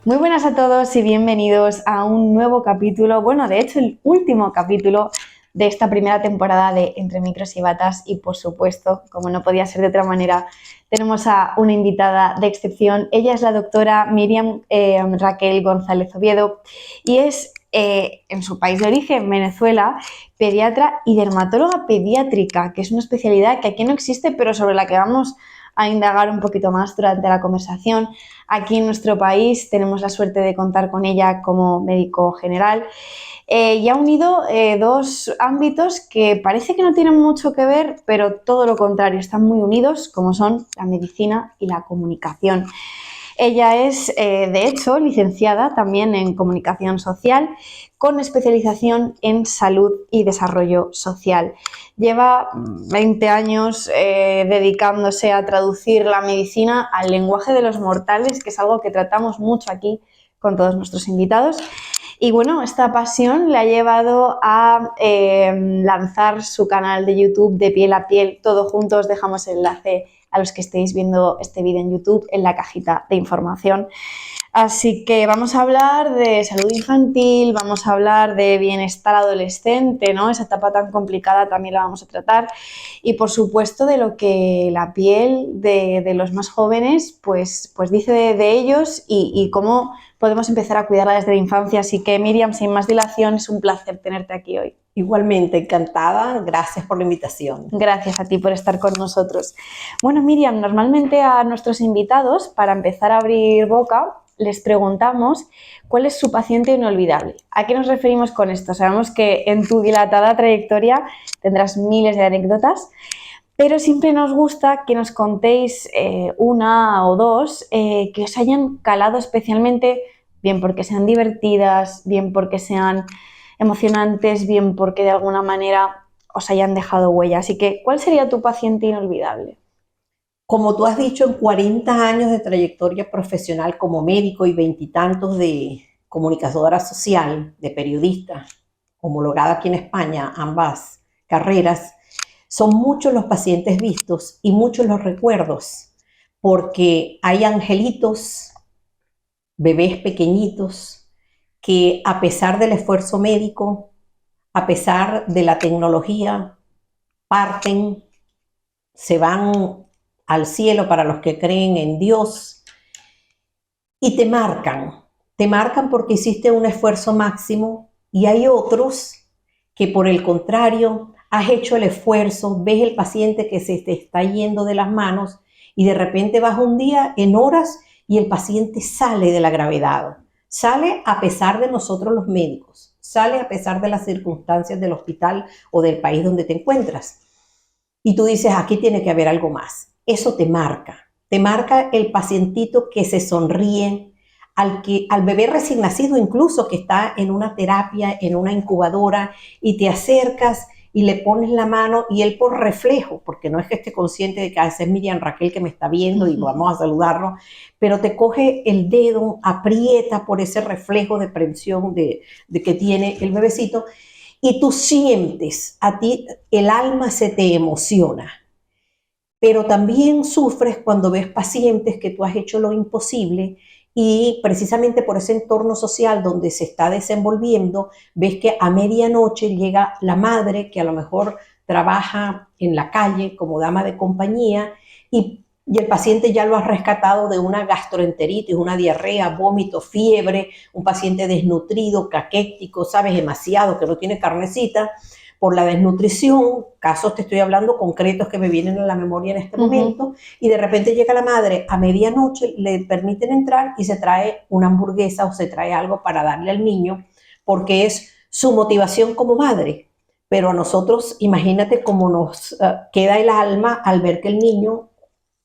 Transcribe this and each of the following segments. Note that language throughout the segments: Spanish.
Muy buenas a todos y bienvenidos a un nuevo capítulo, bueno, de hecho el último capítulo de esta primera temporada de Entre Micros y Batas y por supuesto, como no podía ser de otra manera, tenemos a una invitada de excepción. Ella es la doctora Miriam Raquel González Oviedo y es en su país de origen, Venezuela, pediatra y dermatóloga pediátrica, que es una especialidad que aquí no existe, pero sobre la que vamos a indagar un poquito más durante la conversación. Aquí en nuestro país tenemos la suerte de contar con ella como médico general y ha unido dos ámbitos que parece que no tienen mucho que ver, pero todo lo contrario, están muy unidos, como son la medicina y la comunicación. Ella es, de hecho, licenciada también en comunicación social con especialización en salud y desarrollo social. Lleva 20 años dedicándose a traducir la medicina al lenguaje de los mortales, que es algo que tratamos mucho aquí con todos nuestros invitados. Y bueno, esta pasión le ha llevado a lanzar su canal de YouTube De Piel a Piel. Todo juntos, os dejamos el enlace a los que estéis viendo este vídeo en YouTube en la cajita de información. Así que vamos a hablar de salud infantil, vamos a hablar de bienestar adolescente, ¿no? Esa etapa tan complicada también la vamos a tratar. Y por supuesto de lo que la piel de los más jóvenes pues dice de ellos y cómo podemos empezar a cuidarla desde la infancia. Así que Miriam, sin más dilación, es un placer tenerte aquí hoy. Igualmente, encantada. Gracias por la invitación. Gracias a ti por estar con nosotros. Bueno, Miriam, normalmente a nuestros invitados, para empezar a abrir boca, les preguntamos cuál es su paciente inolvidable. ¿A qué nos referimos con esto? Sabemos que en tu dilatada trayectoria tendrás miles de anécdotas, pero siempre nos gusta que nos contéis una o dos que os hayan calado especialmente, bien porque sean divertidas, bien porque sean emocionantes, bien porque de alguna manera os hayan dejado huella. Así que, ¿cuál sería tu paciente inolvidable? Como tú has dicho, en 40 años de trayectoria profesional como médico y veintitantos de comunicadora social, de periodista, homologada aquí en España, ambas carreras, son muchos los pacientes vistos y muchos los recuerdos, porque hay angelitos, bebés pequeñitos, que a pesar del esfuerzo médico, a pesar de la tecnología, parten, se van al cielo para los que creen en Dios y te marcan porque hiciste un esfuerzo máximo y hay otros que por el contrario has hecho el esfuerzo, ves el paciente que se te está yendo de las manos y de repente vas un día en horas y el paciente sale de la gravedad, sale a pesar de nosotros los médicos, sale a pesar de las circunstancias del hospital o del país donde te encuentras. Y tú dices, aquí tiene que haber algo más. Eso te marca el pacientito que se sonríe, al bebé recién nacido incluso que está en una terapia, en una incubadora y te acercas y le pones la mano y él por reflejo, porque no es que esté consciente de que esa es Miriam Raquel que me está viendo y vamos a saludarlo, pero te coge el dedo, aprieta por ese reflejo de presión de que tiene el bebecito y tú sientes, a ti el alma se te emociona, pero también sufres cuando ves pacientes que tú has hecho lo imposible y precisamente por ese entorno social donde se está desenvolviendo, ves que a medianoche llega la madre que a lo mejor trabaja en la calle como dama de compañía y el paciente ya lo has rescatado de una gastroenteritis, una diarrea, vómito, fiebre, un paciente desnutrido, caquético, sabes, demasiado, que no tiene carnecita, por la desnutrición, casos te estoy hablando concretos que me vienen a la memoria en este momento, y de repente llega la madre a medianoche, le permiten entrar y se trae una hamburguesa o se trae algo para darle al niño, porque es su motivación como madre. Pero a nosotros, imagínate cómo nos queda el alma al ver que el niño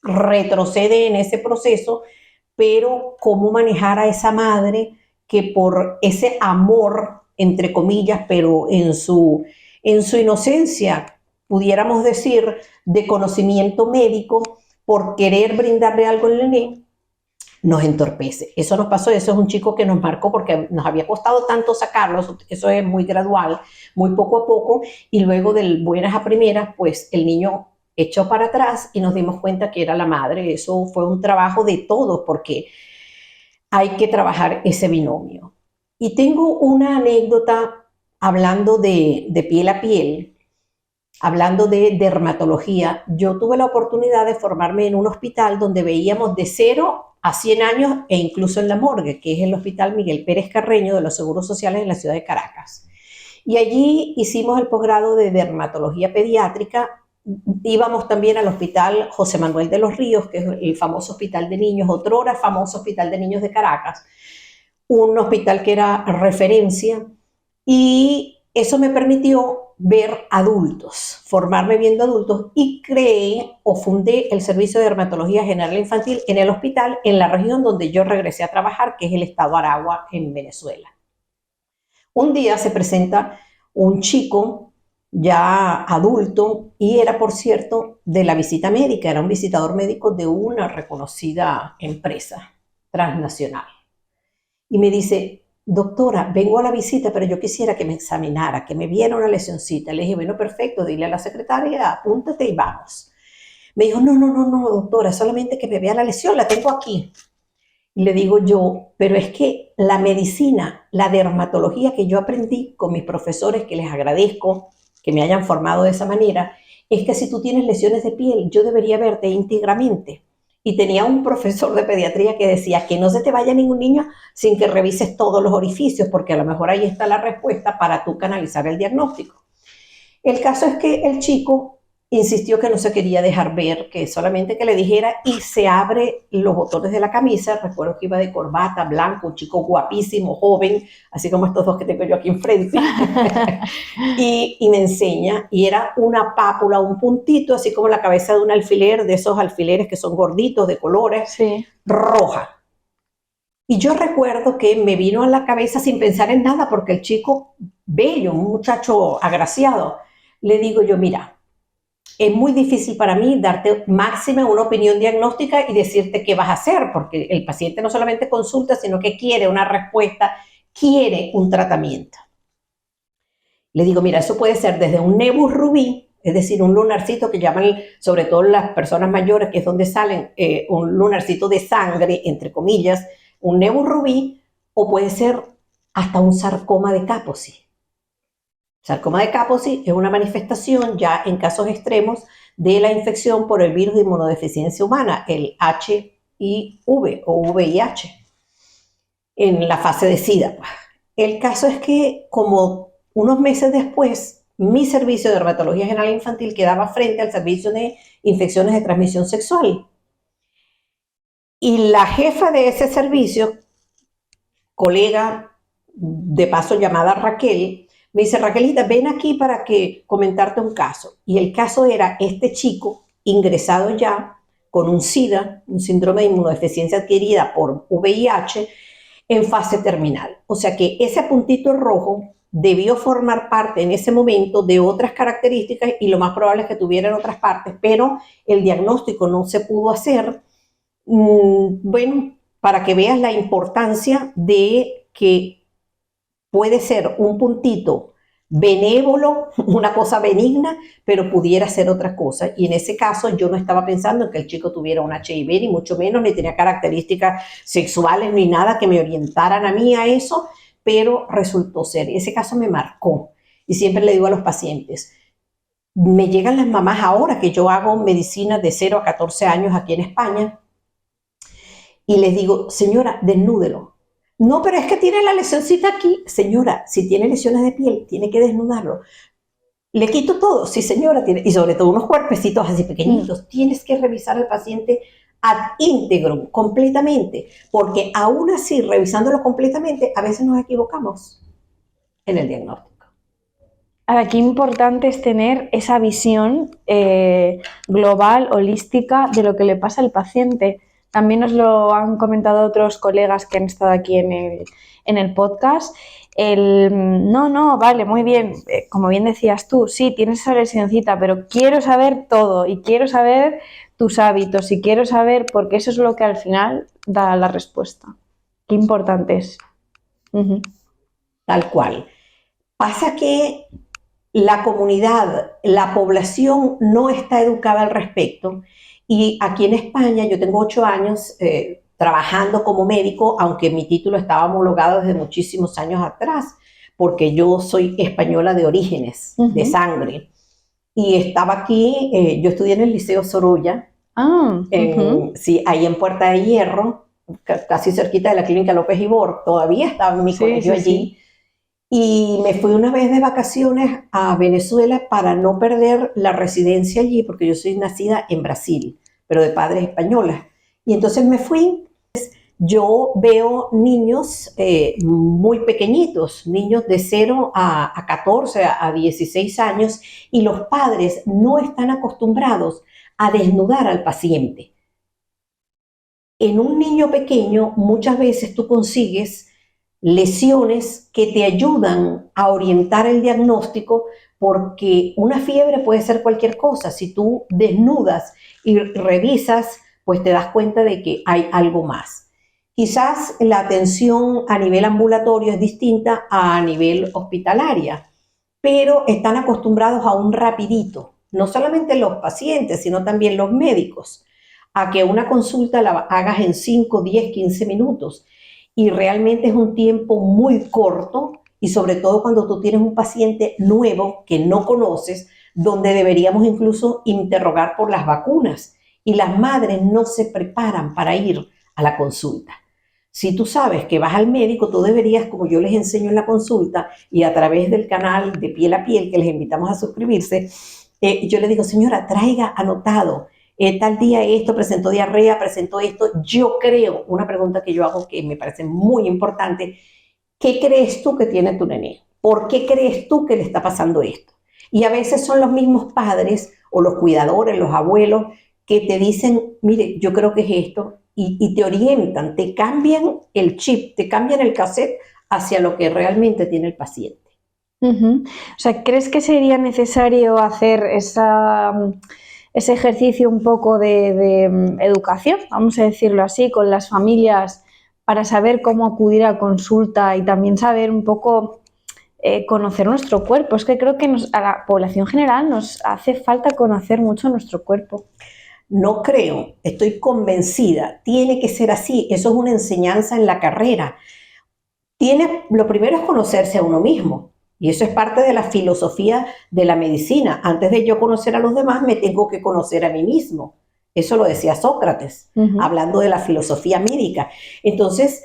retrocede en ese proceso, pero cómo manejar a esa madre que por ese amor, entre comillas, pero en su inocencia, pudiéramos decir, de conocimiento médico, por querer brindarle algo al nené, nos entorpece. Eso nos pasó, eso es un chico que nos marcó porque nos había costado tanto sacarlo, eso es muy gradual, muy poco a poco, y luego de buenas a primeras, pues el niño echó para atrás y nos dimos cuenta que era la madre. Eso fue un trabajo de todos porque hay que trabajar ese binomio. Y tengo una anécdota hablando de piel a piel, hablando de dermatología. Yo tuve la oportunidad de formarme en un hospital donde veíamos de 0 a 100 años e incluso en la morgue, que es el Hospital Miguel Pérez Carreño de los Seguros Sociales en la ciudad de Caracas. Y allí hicimos el posgrado de dermatología pediátrica. Íbamos también al Hospital José Manuel de los Ríos, que es el famoso hospital de niños, otrora famoso hospital de niños de Caracas, un hospital que era referencia, y eso me permitió ver adultos, formarme viendo adultos, y creé o fundé el Servicio de Dermatología General Infantil en el hospital, en la región donde yo regresé a trabajar, que es el estado Aragua, en Venezuela. Un día se presenta un chico ya adulto y era, por cierto, de la visita médica, era un visitador médico de una reconocida empresa transnacional. Y me dice: doctora, vengo a la visita, pero yo quisiera que me examinara, que me viera una lesioncita. Le dije: bueno, perfecto, dile a la secretaria, apúntate y vamos. Me dijo: no, doctora, solamente que me vea la lesión, la tengo aquí. Y le digo yo: pero es que la medicina, la dermatología que yo aprendí con mis profesores, que les agradezco que me hayan formado de esa manera, es que si tú tienes lesiones de piel, yo debería verte íntegramente. Y tenía un profesor de pediatría que decía: que no se te vaya ningún niño sin que revises todos los orificios, porque a lo mejor ahí está la respuesta para tú canalizar el diagnóstico. El caso es que el chico insistió que no se quería dejar ver, que solamente que le dijera, y se abre los botones de la camisa. Recuerdo que iba de corbata, blanco, un chico guapísimo, joven, así como estos dos que tengo yo aquí enfrente, y me enseña, y era una pápula, un puntito, así como la cabeza de un alfiler, de esos alfileres que son gorditos, de colores, Sí. roja. Y yo recuerdo que me vino a la cabeza sin pensar en nada, porque el chico, bello, un muchacho agraciado, le digo yo: mira, es muy difícil para mí darte máxima una opinión diagnóstica y decirte qué vas a hacer, porque el paciente no solamente consulta, sino que quiere una respuesta, quiere un tratamiento. Le digo: mira, eso puede ser desde un nebus rubí, es decir, un lunarcito que llaman, sobre todo las personas mayores, que es donde salen un lunarcito de sangre, entre comillas, un nebus rubí, o puede ser hasta un sarcoma de Kaposi. Sarcoma de Kaposi es una manifestación ya en casos extremos de la infección por el virus de inmunodeficiencia humana, el HIV o VIH, en la fase de SIDA. El caso es que, como unos meses después, mi servicio de dermatología general infantil quedaba frente al servicio de infecciones de transmisión sexual. Y la jefa de ese servicio, colega de paso llamada Raquel, me dice: Raquelita, ven aquí para que comentarte un caso. Y el caso era este chico ingresado ya con un SIDA, un síndrome de inmunodeficiencia adquirida por VIH, en fase terminal. O sea que ese puntito rojo debió formar parte en ese momento de otras características, y lo más probable es que tuviera en otras partes, pero el diagnóstico no se pudo hacer. Bueno, para que veas la importancia de que puede ser un puntito benévolo, una cosa benigna, pero pudiera ser otra cosa. Y en ese caso yo no estaba pensando en que el chico tuviera un HIV, ni mucho menos, ni tenía características sexuales, ni nada que me orientaran a mí a eso, pero resultó ser. Ese caso me marcó. Y siempre le digo a los pacientes: me llegan las mamás ahora que yo hago medicina de 0 a 14 años aquí en España, y les digo: señora, desnúdelo. No, pero es que tiene la lesioncita aquí. Señora, si tiene lesiones de piel, tiene que desnudarlo. Le quito todo. Sí, señora, tiene, y sobre todo unos cuerpecitos así pequeñitos. Tienes que revisar al paciente ad integrum, completamente, porque aún así, revisándolo completamente, a veces nos equivocamos en el diagnóstico. Ahora, qué importante es tener esa visión global, holística, de lo que le pasa al paciente. También nos lo han comentado otros colegas que han estado aquí en el podcast. No, vale, muy bien, como bien decías tú, sí, tienes esa lesioncita, pero quiero saber todo, y quiero saber tus hábitos, y quiero saber, porque eso es lo que al final da la respuesta. Qué importante es. Tal cual. Pasa que la comunidad, la población no está educada al respecto, y aquí en España, yo tengo 8 años trabajando como médico, aunque mi título estaba homologado desde muchísimos años atrás, porque yo soy española de orígenes, de sangre. Y estaba aquí, yo estudié en el Liceo Sorolla, sí, ahí en Puerta de Hierro, casi cerquita de la Clínica López Ibor, todavía estaba en mi colegio allí. Sí. Y me fui una vez de vacaciones a Venezuela para no perder la residencia allí, porque yo soy nacida en Brasil, pero de padres españoles. Y entonces me fui. Yo veo niños muy pequeñitos, niños de 0 a 14, a 16 años, y los padres no están acostumbrados a desnudar al paciente. En un niño pequeño muchas veces tú consigues lesiones que te ayudan a orientar el diagnóstico, porque una fiebre puede ser cualquier cosa. Si tú desnudas y revisas, pues te das cuenta de que hay algo más. Quizás la atención a nivel ambulatorio es distinta a nivel hospitalaria, pero están acostumbrados a un rapidito, no solamente los pacientes, sino también los médicos, a que una consulta la hagas en 5, 10, 15 minutos. Y realmente es un tiempo muy corto, y sobre todo cuando tú tienes un paciente nuevo que no conoces, donde deberíamos incluso interrogar por las vacunas, y las madres no se preparan para ir a la consulta. Si tú sabes que vas al médico, tú deberías, como yo les enseño en la consulta y a través del canal de Piel a Piel, que les invitamos a suscribirse, yo le digo, señora, traiga anotado, tal día esto, presentó diarrea, presentó esto. Yo creo, una pregunta que yo hago que me parece muy importante, ¿qué crees tú que tiene tu nené? ¿Por qué crees tú que le está pasando esto? Y a veces son los mismos padres o los cuidadores, los abuelos, que te dicen, mire, yo creo que es esto, y te orientan, te cambian el chip, te cambian el cassette hacia lo que realmente tiene el paciente. O sea, ¿crees que sería necesario hacer ese ejercicio un poco de educación, vamos a decirlo así, con las familias para saber cómo acudir a consulta y también saber un poco conocer nuestro cuerpo? Es que creo que a la población general nos hace falta conocer mucho nuestro cuerpo. No creo, estoy convencida, tiene que ser así, eso es una enseñanza en la carrera. Lo primero es conocerse a uno mismo, y eso es parte de la filosofía de la medicina. Antes de yo conocer a los demás, me tengo que conocer a mí mismo. Eso lo decía Sócrates, hablando de la filosofía médica. Entonces,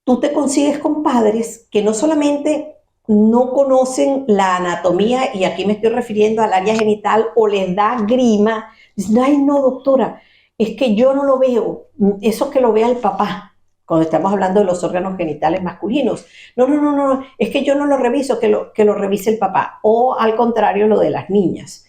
tú te consigues con padres que no solamente no conocen la anatomía, y aquí me estoy refiriendo al área genital, o les da grima. Dicen, ay, no, doctora, es que yo no lo veo, eso que lo vea el papá, cuando estamos hablando de los órganos genitales masculinos. No, es que yo no lo reviso, que lo revise el papá, o al contrario, lo de las niñas.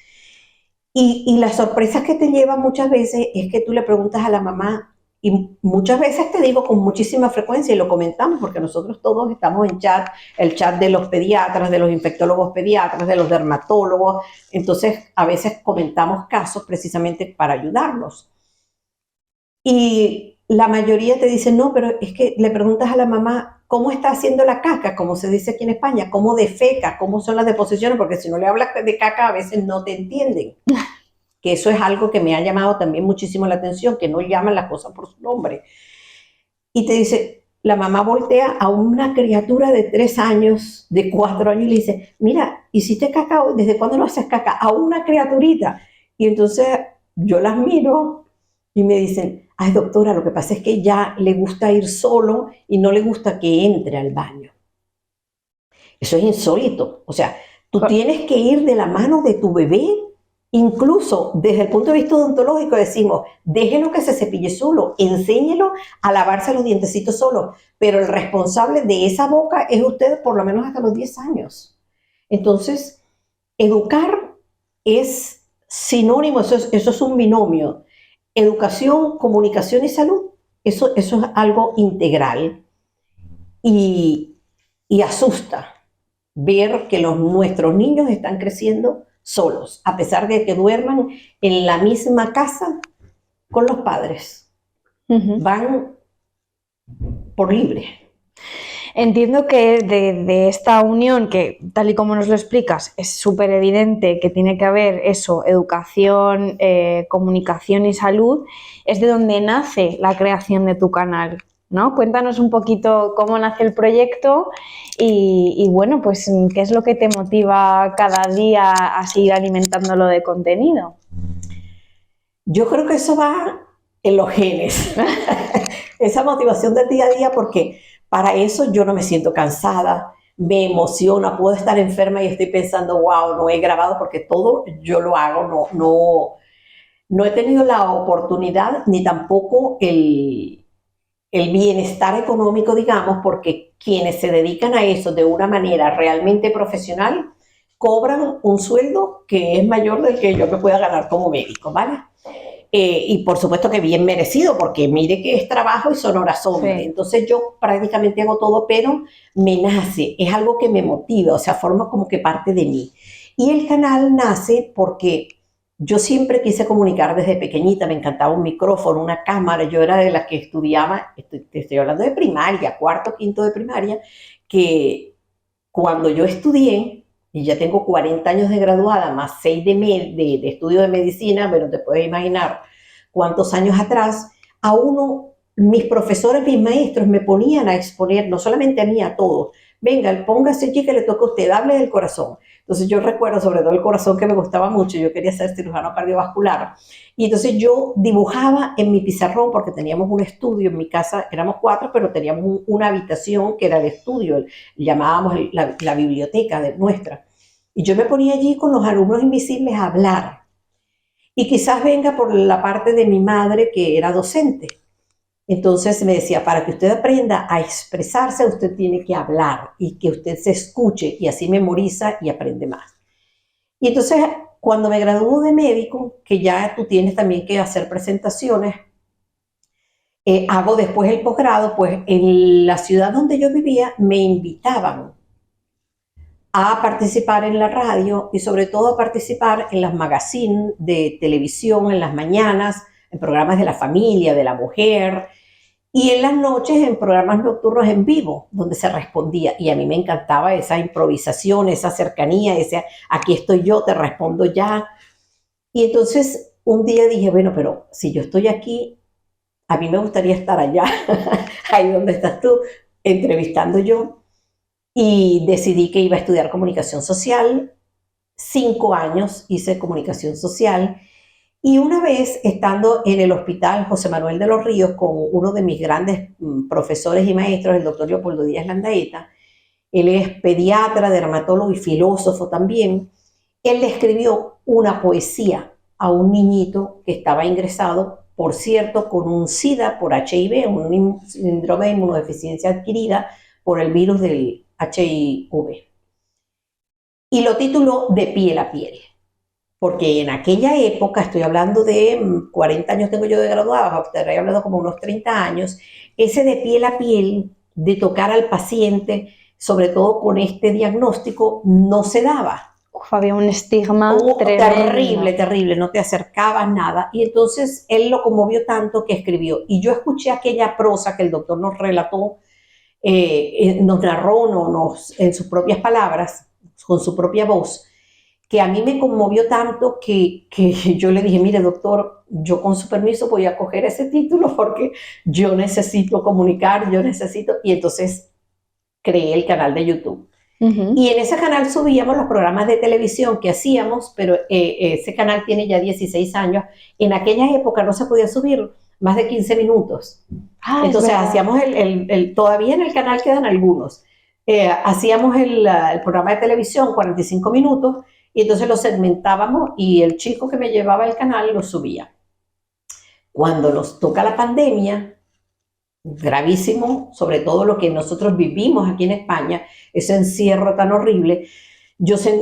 Y las sorpresas que te llevan muchas veces es que tú le preguntas a la mamá, y muchas veces te digo con muchísima frecuencia, y lo comentamos porque nosotros todos estamos en chat, el chat de los pediatras, de los infectólogos pediatras, de los dermatólogos. Entonces a veces comentamos casos precisamente para ayudarlos. Y la mayoría te dice, no, pero es que le preguntas a la mamá cómo está haciendo la caca, como se dice aquí en España, cómo defeca, cómo son las deposiciones, porque si no le hablas de caca a veces no te entienden. Que eso es algo que me ha llamado también muchísimo la atención, que no llaman las cosas por su nombre. Y te dice, la mamá voltea a una criatura de 3 años, de 4 años, y le dice, mira, ¿hiciste caca hoy? ¿Desde cuándo no haces caca? A una criaturita. Y entonces yo las miro y me dicen, ay, doctora, lo que pasa es que ya le gusta ir solo y no le gusta que entre al baño. Eso es insólito. O sea, tú tienes que ir de la mano de tu bebé. Incluso desde el punto de vista odontológico decimos, déjelo que se cepille solo, enséñelo a lavarse los dientecitos solo, pero el responsable de esa boca es usted por lo menos hasta los 10 años. Entonces, educar es sinónimo, eso es un binomio. Educación, comunicación y salud, eso es algo integral, y asusta ver que nuestros niños están creciendo solos, a pesar de que duerman en la misma casa con los padres. Van por libre. Entiendo que de esta unión, que tal y como nos lo explicas, es súper evidente que tiene que haber eso, educación, comunicación y salud, es de donde nace la creación de tu canal, ¿no? Cuéntanos un poquito cómo nace el proyecto y bueno, pues qué es lo que te motiva cada día a seguir alimentándolo de contenido. Yo creo que eso va en los genes, esa motivación del día a día, porque para eso yo no me siento cansada, me emociona, puedo estar enferma y estoy pensando, wow, no he grabado porque todo yo lo hago, no he tenido la oportunidad ni tampoco el bienestar económico, digamos, porque quienes se dedican a eso de una manera realmente profesional cobran un sueldo que es mayor del que yo me pueda ganar como médico, ¿vale? Y por supuesto que bien merecido, porque mire que es trabajo y son horas hombre. Sí. Entonces yo prácticamente hago todo, pero me nace, es algo que me motiva, o sea, forma como que parte de mí. Y el canal nace porque yo siempre quise comunicar desde pequeñita, me encantaba un micrófono, una cámara, yo era de las que estudiaba, te estoy hablando de primaria, cuarto, quinto de primaria, que cuando yo estudié, y ya tengo 40 años de graduada, más 6 de estudio de medicina, bueno, te puedes imaginar cuántos años atrás, a uno, mis profesores, mis maestros me ponían a exponer, no solamente a mí, a todos. Venga, póngase allí que le toca a usted, hable del corazón. Entonces yo recuerdo sobre todo el corazón que me gustaba mucho, yo quería ser cirujano cardiovascular. Y entonces yo dibujaba en mi pizarrón, porque teníamos un estudio en mi casa, éramos 4, pero teníamos una habitación que era el estudio, llamábamos la biblioteca de nuestra. Y yo me ponía allí con los alumnos invisibles a hablar. Y quizás venga por la parte de mi madre que era docente. Entonces me decía, para que usted aprenda a expresarse, usted tiene que hablar y que usted se escuche y así memoriza y aprende más. Y entonces cuando me graduó de médico, que ya tú tienes también que hacer presentaciones, hago después el posgrado, pues en la ciudad donde yo vivía me invitaban a participar en la radio y sobre todo a participar en las magazines de televisión en las mañanas, en programas de la familia, de la mujer y en las noches en programas nocturnos en vivo donde se respondía y a mí me encantaba esa improvisación, esa cercanía, ese aquí estoy yo, te respondo ya. Y entonces un día dije, bueno, pero si yo estoy aquí, a mí me gustaría estar allá, ahí donde estás tú, entrevistando yo y decidí que iba a estudiar comunicación social. 5 años hice comunicación social y una vez estando en el hospital José Manuel de los Ríos con uno de mis grandes profesores y maestros, el doctor Leopoldo Díaz Landaeta, él es pediatra, dermatólogo y filósofo también, él le escribió una poesía a un niñito que estaba ingresado, por cierto, con un SIDA por HIV, un síndrome de inmunodeficiencia adquirida por el virus del HIV. Y lo tituló De piel a piel. Porque en aquella época, estoy hablando de 40 años tengo yo de graduada, estoy hablando como unos 30 años, ese de piel a piel, de tocar al paciente, sobre todo con este diagnóstico, no se daba. Uf, había un estigma Terrible, tremendo. terrible, no te acercabas nada. Y entonces él lo conmovió tanto que escribió. Y yo escuché aquella prosa que el doctor nos relató, nos narró en sus propias palabras, con su propia voz, que a mí me conmovió tanto que yo le dije, mire doctor, yo con su permiso voy a coger ese título porque yo necesito comunicar, yo necesito, y entonces creé el canal de YouTube. Y en ese canal subíamos los programas de televisión que hacíamos, pero ese canal tiene ya 16 años. En aquella época no se podía subir más de 15 minutos. Ah, Entonces hacíamos todavía en el canal quedan algunos. Hacíamos el programa de televisión 45 minutos y entonces lo segmentábamos y el chico que me llevaba el canal lo subía. Cuando nos toca la pandemia, gravísimo, sobre todo lo que nosotros vivimos aquí en España, ese encierro tan horrible,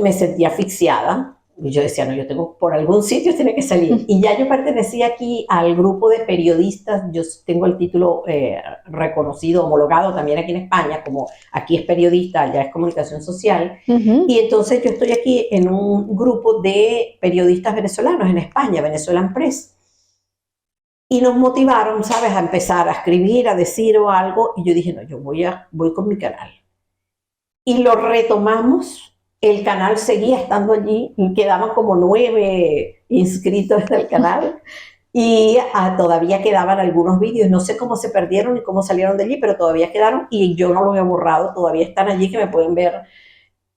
me sentía asfixiada. Y yo decía, no, yo tengo, por algún sitio tiene que salir. Y ya yo pertenecía aquí al grupo de periodistas, yo tengo el título reconocido, homologado también aquí en España, como aquí es periodista, allá es comunicación social. Y entonces yo estoy aquí en un grupo de periodistas venezolanos en España, Venezuelan Press. Y nos motivaron, ¿sabes?, a empezar a escribir, a decir o algo. Y yo dije, no, yo voy con mi canal. Y lo retomamos. El canal seguía estando allí. Y quedaban como 9 inscritos en el canal. Y todavía quedaban algunos vídeos. No sé cómo se perdieron ni cómo salieron de allí, pero todavía quedaron. Y yo no los he borrado. Todavía están allí, que me pueden ver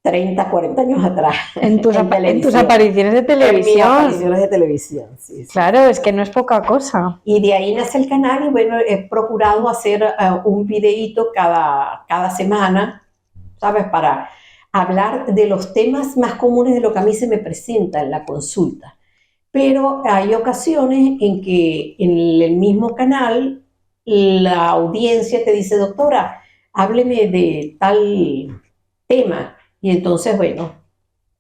30, 40 años atrás. En tus televisión. apariciones de En mis televisión. apariciones de televisión, sí. Claro, es que no es poca cosa. Y de ahí nace el canal y bueno, he procurado hacer un videíto cada semana, ¿sabes? Para hablar de los temas más comunes de lo que a mí se me presenta en la consulta. Pero hay ocasiones en que en el mismo canal la audiencia te dice, doctora, hábleme de tal tema. Y entonces, bueno,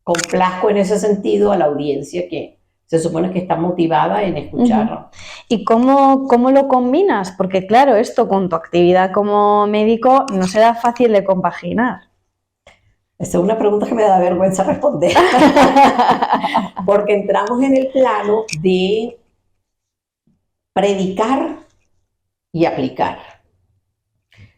complazco en ese sentido a la audiencia que se supone que está motivada en escucharlo. ¿Y cómo lo combinas? Porque claro, esto con tu actividad como médico no será fácil de compaginar. Esa es una pregunta que me da vergüenza responder. Porque entramos en el plano de predicar y aplicar.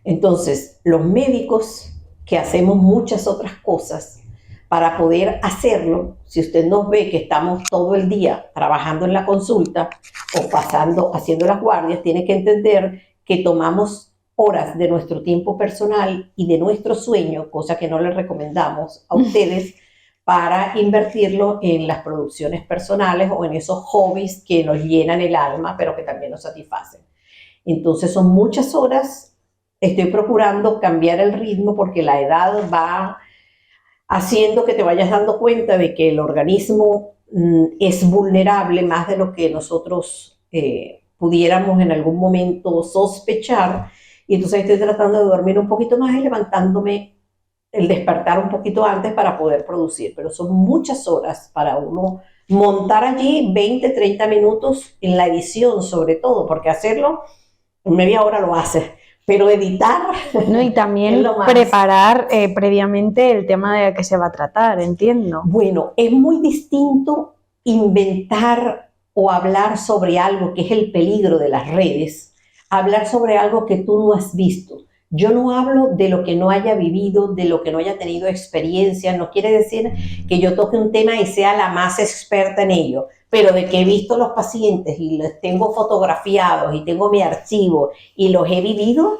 Entonces, los médicos que hacemos muchas otras cosas, para poder hacerlo, si usted nos ve que estamos todo el día trabajando en la consulta o haciendo las guardias, tiene que entender que tomamos horas de nuestro tiempo personal y de nuestro sueño, cosa que no les recomendamos a ustedes, para invertirlo en las producciones personales o en esos hobbies que nos llenan el alma, pero que también nos satisfacen. Entonces son muchas horas. Estoy procurando cambiar el ritmo porque la edad va haciendo que te vayas dando cuenta de que el organismo es vulnerable más de lo que nosotros pudiéramos en algún momento sospechar. Y entonces estoy tratando de dormir un poquito más y levantándome, el despertar un poquito antes para poder producir. Pero son muchas horas para uno montar allí 20, 30 minutos en la edición sobre todo, porque hacerlo en media hora lo haces. Pero editar... No, y también preparar previamente el tema de que se va a tratar, entiendo. Bueno, es muy distinto inventar o hablar sobre algo que es el peligro de las redes, hablar sobre algo que tú no has visto. Yo no hablo de lo que no haya vivido, de lo que no haya tenido experiencia. No quiere decir que yo toque un tema y sea la más experta en ello, pero de que he visto los pacientes y los tengo fotografiados y tengo mi archivo y los he vivido.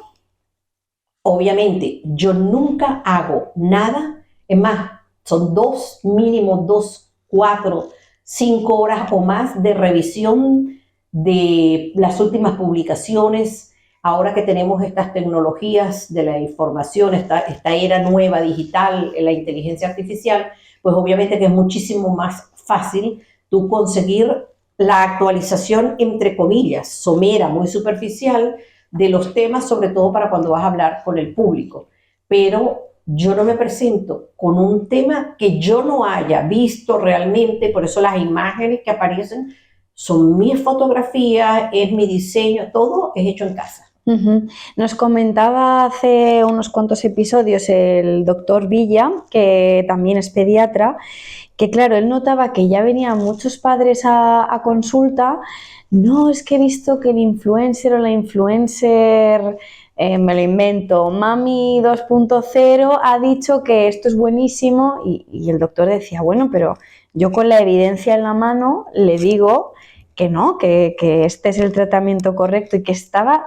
Obviamente, yo nunca hago nada, es más, son mínimo 2, 4, 5 horas o más de revisión de las últimas publicaciones. Ahora que tenemos estas tecnologías de la información, esta era nueva digital, la inteligencia artificial, pues obviamente que es muchísimo más fácil tú conseguir la actualización, entre comillas, somera, muy superficial, de los temas, sobre todo para cuando vas a hablar con el público. Pero yo no me presento con un tema que yo no haya visto realmente, por eso las imágenes que aparecen son mis fotografías, es mi diseño, todo es hecho en casa. Nos comentaba hace unos cuantos episodios el doctor Villa, que también es pediatra, que claro, él notaba que ya venían muchos padres a consulta. No, es que he visto que el influencer o la influencer, me lo invento, Mami 2.0 ha dicho que esto es buenísimo y el doctor decía, bueno, pero yo con la evidencia en la mano le digo que no, que este es el tratamiento correcto, y que estaba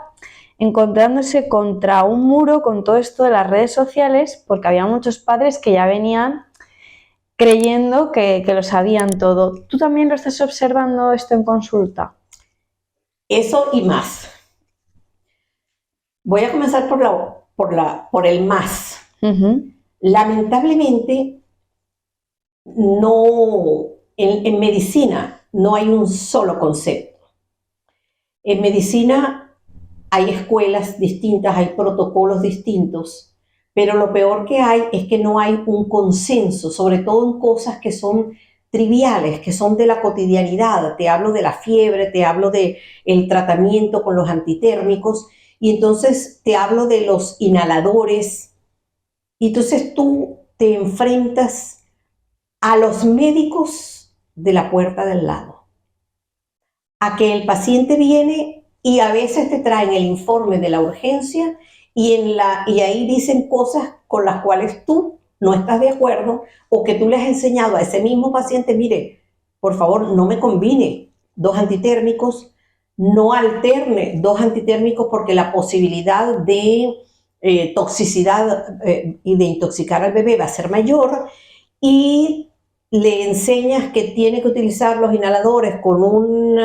encontrándose contra un muro con todo esto de las redes sociales, porque había muchos padres que ya venían creyendo que lo sabían todo. ¿Tú también lo estás observando esto en consulta? Eso y más. Voy a comenzar por el más. Lamentablemente, no, en medicina no hay un solo concepto. En medicina hay escuelas distintas, hay protocolos distintos, pero lo peor que hay es que no hay un consenso, sobre todo en cosas que son triviales, que son de la cotidianidad. Te hablo de la fiebre, te hablo del tratamiento con los antitérmicos, y entonces te hablo de los inhaladores. Y entonces tú te enfrentas a los médicos de la puerta del lado, a que el paciente viene y a veces te traen el informe de la urgencia y ahí dicen cosas con las cuales tú no estás de acuerdo o que tú le has enseñado a ese mismo paciente, mire, por favor, no me combine 2 antitérmicos, no alterne 2 antitérmicos porque la posibilidad de toxicidad y de intoxicar al bebé va a ser mayor, y le enseñas que tiene que utilizar los inhaladores con un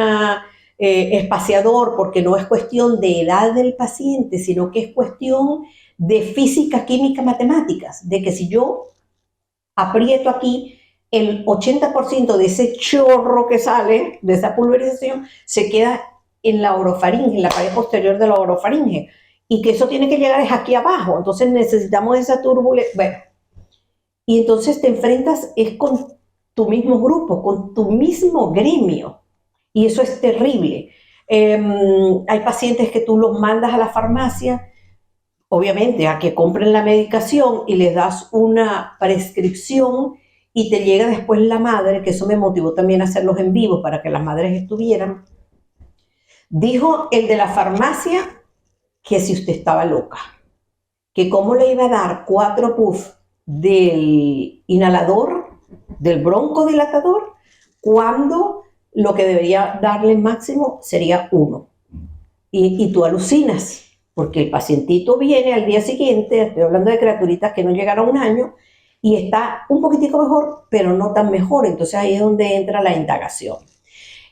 espaciador porque no es cuestión de edad del paciente, sino que es cuestión de física, química, matemáticas, de que si yo aprieto aquí, el 80% de ese chorro que sale, de esa pulverización, se queda en la orofaringe, en la pared posterior de la orofaringe, y que eso tiene que llegar es aquí abajo, entonces necesitamos esa turbulencia, bueno, y entonces te enfrentas es con tu mismo grupo, con tu mismo gremio, y eso es terrible. Hay pacientes que tú los mandas a la farmacia, obviamente, a que compren la medicación y les das una prescripción y te llega después la madre, que eso me motivó también a hacerlos en vivo para que las madres estuvieran. Dijo el de la farmacia que si usted estaba loca, que cómo le iba a dar 4 puffs del inhalador, del broncodilatador, cuando lo que debería darle máximo sería 1. Y tú alucinas, porque el pacientito viene al día siguiente, estoy hablando de criaturitas que no llegaron a un año, y está un poquitico mejor, pero no tan mejor. Entonces ahí es donde entra la indagación.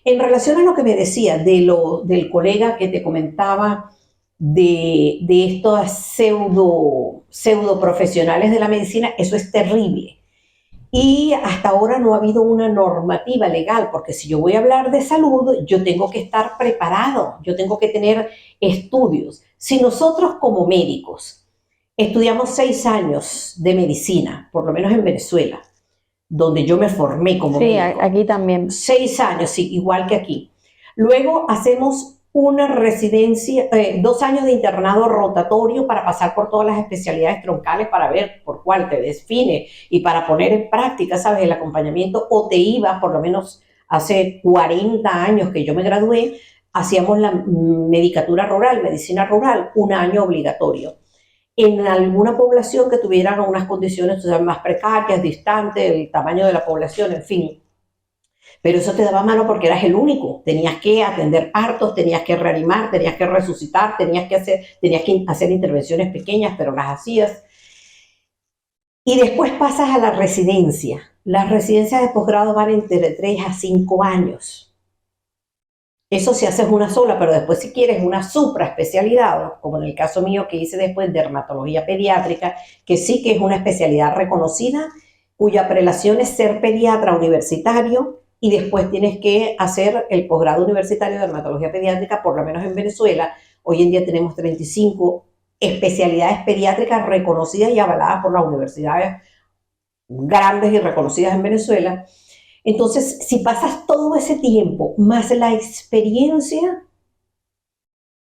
En relación a lo que me decía del colega que te comentaba de estos pseudo profesionales de la medicina, eso es terrible. Y hasta ahora no ha habido una normativa legal, porque si yo voy a hablar de salud, yo tengo que estar preparado, yo tengo que tener estudios. Si nosotros como médicos estudiamos 6 años de medicina, por lo menos en Venezuela, donde yo me formé como médico. Sí, aquí también. 6 años, sí, igual que aquí. Luego hacemos una residencia, 2 años de internado rotatorio para pasar por todas las especialidades troncales para ver por cuál te define y para poner en práctica, ¿sabes?, el acompañamiento. O te ibas, por lo menos hace 40 años que yo me gradué, hacíamos la medicatura rural, medicina rural, 1 año obligatorio. En alguna población que tuviera unas condiciones más precarias, distantes, el tamaño de la población, en fin. Pero eso te daba mano porque eras el único. Tenías que atender partos, tenías que reanimar, tenías que resucitar, tenías que hacer intervenciones pequeñas, pero las hacías. Y después pasas a la residencia. Las residencias de posgrado van entre 3 a 5 años. Eso si haces una sola, pero después si quieres una supraespecialidad, como en el caso mío que hice después dermatología pediátrica, que sí que es una especialidad reconocida, cuya prelación es ser pediatra universitario, y después tienes que hacer el posgrado universitario de dermatología pediátrica, por lo menos en Venezuela. Hoy en día tenemos 35 especialidades pediátricas reconocidas y avaladas por las universidades grandes y reconocidas en Venezuela. Entonces, si pasas todo ese tiempo, más la experiencia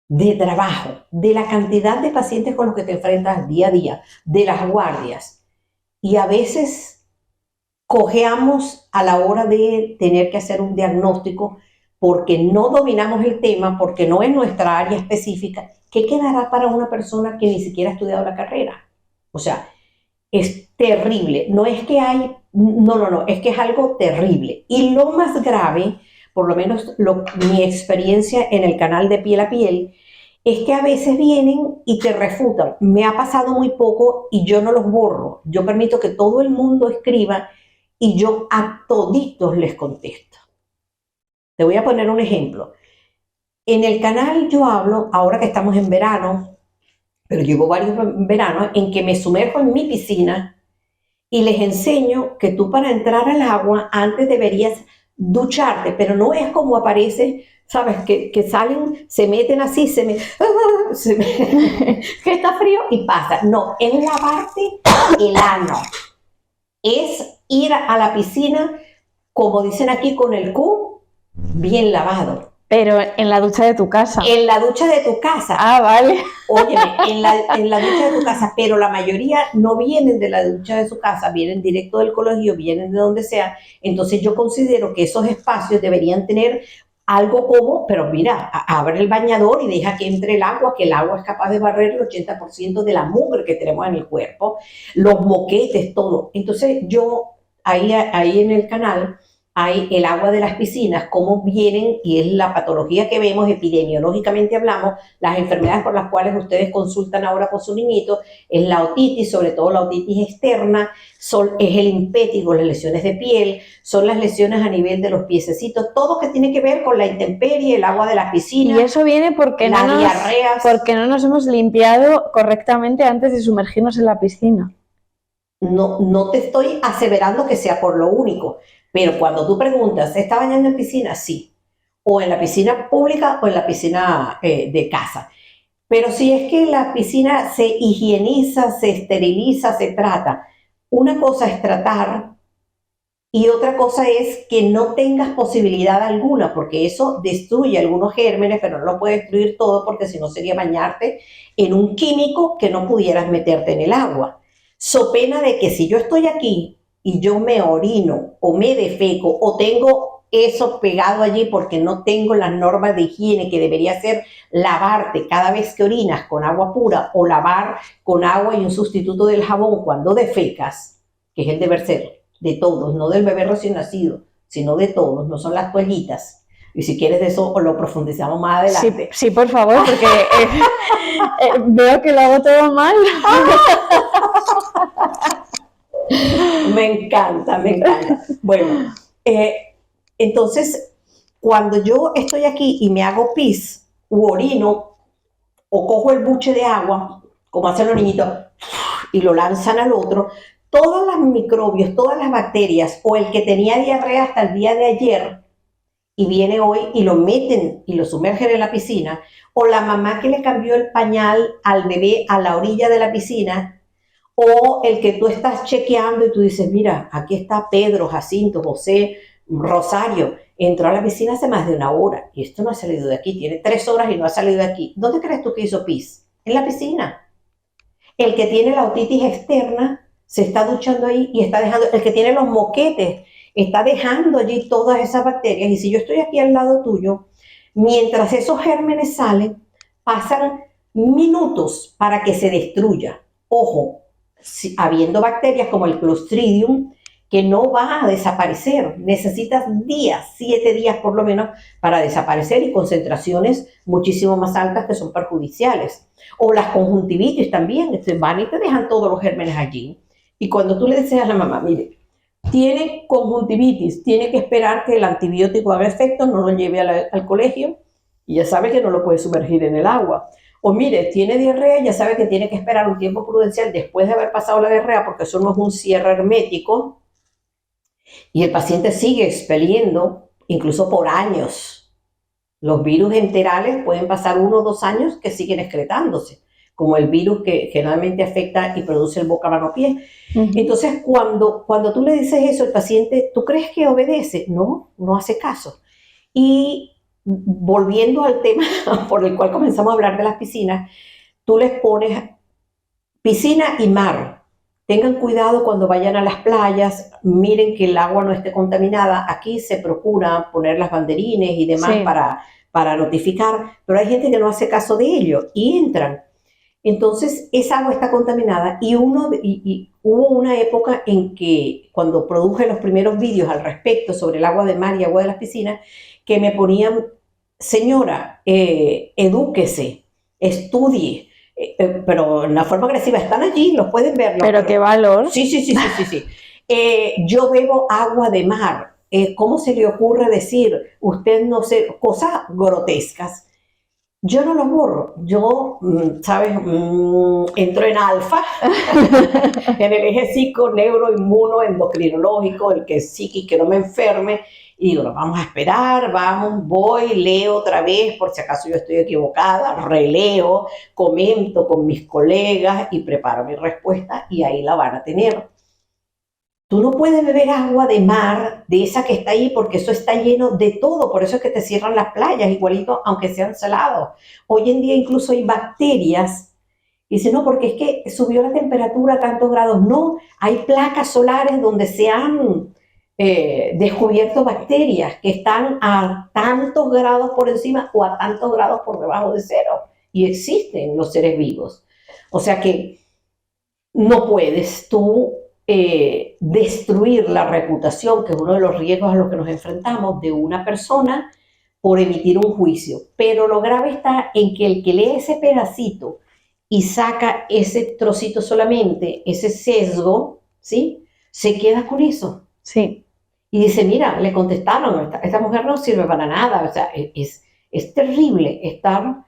de trabajo, de la cantidad de pacientes con los que te enfrentas día a día, de las guardias, y a veces cojeamos a la hora de tener que hacer un diagnóstico porque no dominamos el tema, porque no es nuestra área específica, ¿qué quedará para una persona que ni siquiera ha estudiado la carrera? O sea, es terrible. No es que hay, no, es que es algo terrible. Y lo más grave, por lo menos mi experiencia en el canal de Piel a Piel, es que a veces vienen y te refutan. Me ha pasado muy poco y yo no los borro. Yo permito que todo el mundo escriba y yo a toditos les contesto. Te voy a poner un ejemplo. En el canal yo hablo, ahora que estamos en verano, pero llevo varios veranos en que me sumerjo en mi piscina y les enseño que tú para entrar al agua antes deberías ducharte, pero no es como aparece, ¿sabes? Que salen, se meten así, que está frío y pasa. No, es lavarte el ano. Es ir a la piscina, como dicen aquí, con el Q bien lavado. Pero en la ducha de tu casa. En la ducha de tu casa. Ah, vale. Óyeme, en la ducha de tu casa, pero la mayoría no vienen de la ducha de su casa, vienen directo del colegio, vienen de donde sea. Entonces yo considero que esos espacios deberían tener algo como, pero mira, abre el bañador y deja que entre el agua, que el agua es capaz de barrer el 80% de la mugre que tenemos en el cuerpo, los moquetes, todo. Entonces yo, ahí en el canal, hay el agua de las piscinas, cómo vienen, y es la patología que vemos, epidemiológicamente hablamos, las enfermedades por las cuales ustedes consultan ahora por su niñito, es la otitis, sobre todo la otitis externa, es el impétigo, las lesiones de piel, son las lesiones a nivel de los piececitos, todo que tiene que ver con la intemperie, el agua de la piscina. Y eso viene porque porque no nos hemos limpiado correctamente antes de sumergirnos en la piscina. No te estoy aseverando que sea por lo único, pero cuando tú preguntas, ¿se está bañando en piscina? Sí. O en la piscina pública o en la piscina de casa. Pero si es que la piscina se higieniza, se esteriliza, se trata. Una cosa es tratar y otra cosa es que no tengas posibilidad alguna, porque eso destruye algunos gérmenes, pero no lo puede destruir todo, porque si no sería bañarte en un químico que no pudieras meterte en el agua. So pena de que si yo estoy aquí y yo me orino o me defeco o tengo eso pegado allí porque no tengo las normas de higiene que debería ser lavarte cada vez que orinas con agua pura o lavar con agua y un sustituto del jabón cuando defecas, que es el deber ser de todos, no del bebé recién nacido, sino de todos, no son las toallitas. Y si quieres de eso lo profundizamos más adelante. Sí, por favor, porque veo que lo hago todo mal. Me encanta, me encanta. Bueno, entonces, cuando yo estoy aquí y me hago pis u orino o cojo el buche de agua, como hacen los niñitos, y lo lanzan al otro, todos los microbios, todas las bacterias, o el que tenía diarrea hasta el día de ayer y viene hoy y lo meten y lo sumergen en la piscina, o la mamá que le cambió el pañal al bebé a la orilla de la piscina, o el que tú estás chequeando y tú dices, mira, aquí está Pedro, Jacinto, José, Rosario, entró a la piscina hace más de una hora y esto no ha salido de aquí, tiene 3 horas y no ha salido de aquí. ¿Dónde crees tú que hizo pis? En la piscina. El que tiene la otitis externa se está duchando ahí y está dejando, el que tiene los moquetes está dejando allí todas esas bacterias. Y si yo estoy aquí al lado tuyo, mientras esos gérmenes salen, pasan minutos para que se destruya. Ojo, habiendo bacterias como el Clostridium, que no va a desaparecer, necesitas días, 7 días por lo menos, para desaparecer y concentraciones muchísimo más altas que son perjudiciales. O las conjuntivitis también, van y te dejan todos los gérmenes allí. Y cuando tú le dices a la mamá, mire, tiene conjuntivitis, tiene que esperar que el antibiótico haga efecto, no lo lleve al colegio y ya sabe que no lo puede sumergir en el agua. O mire, tiene diarrea, ya sabe que tiene que esperar un tiempo prudencial después de haber pasado la diarrea, porque eso no es un cierre hermético, y el paciente sigue expeliendo, incluso por años. Los virus enterales pueden pasar 1 o 2 años que siguen excretándose, como el virus que generalmente afecta y produce el boca, mano, pie. Entonces, cuando tú le dices eso al paciente, ¿tú crees que obedece? No, no hace caso. Y volviendo al tema por el cual comenzamos a hablar de las piscinas, tú les pones piscina y mar. Tengan cuidado cuando vayan a las playas, miren que el agua no esté contaminada. Aquí se procura poner las banderines y demás sí, para notificar, pero hay gente que no hace caso de ello y entran. Entonces, esa agua está contaminada y hubo una época en que cuando produje los primeros vídeos al respecto sobre el agua de mar y agua de las piscinas, que me ponían, señora, edúquese, estudie, pero en una forma agresiva, están allí, los pueden ver. Pero qué valor. Sí. Yo bebo agua de mar. ¿Cómo se le ocurre decir? Usted no sé, cosas grotescas. Yo no lo borro, yo, ¿sabes? Entro en alfa, en el eje psico, neuro, inmuno, endocrinológico, el que es psíquico, que no me enferme, y digo, vamos a esperar, voy, leo otra vez, por si acaso yo estoy equivocada, releo, comento con mis colegas y preparo mi respuesta y ahí la van a tener. Tú no puedes beber agua de mar, de esa que está ahí, porque eso está lleno de todo. Por eso es que te cierran las playas, igualito, aunque sean salados. Hoy en día incluso hay bacterias. Y dicen, no, porque es que subió la temperatura a tantos grados. No, hay placas solares donde se han descubierto bacterias que están a tantos grados por encima o a tantos grados por debajo de cero. Y existen los seres vivos. O sea que no puedes tú destruir la reputación, que es uno de los riesgos a los que nos enfrentamos, de una persona por emitir un juicio. Pero lo grave está en que el que lee ese pedacito y saca ese trocito solamente, ese sesgo, ¿sí? Se queda con eso. Sí. Y dice, mira, le contestaron, esta mujer no sirve para nada. O sea, es terrible estar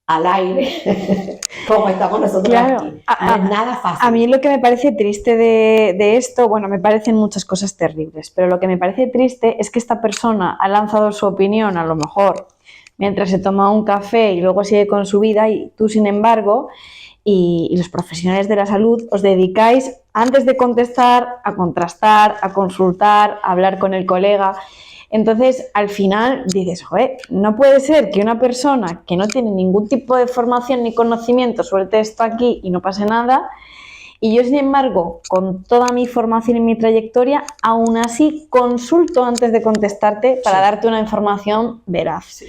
al aire como estamos nosotros, claro, aquí. No es nada fácil. A mí lo que me parece triste de esto, bueno, me parecen muchas cosas terribles, pero lo que me parece triste es que esta persona ha lanzado su opinión, a lo mejor, mientras se toma un café y luego sigue con su vida, y tú, sin embargo, y los profesionales de la salud os dedicáis, antes de contestar, a contrastar, a consultar, a hablar con el colega. Entonces, al final dices, joder, no puede ser que una persona que no tiene ningún tipo de formación ni conocimiento suelte esto aquí y no pase nada, y yo, sin embargo, con toda mi formación y mi trayectoria, aún así consulto antes de contestarte para darte una información veraz. Sí.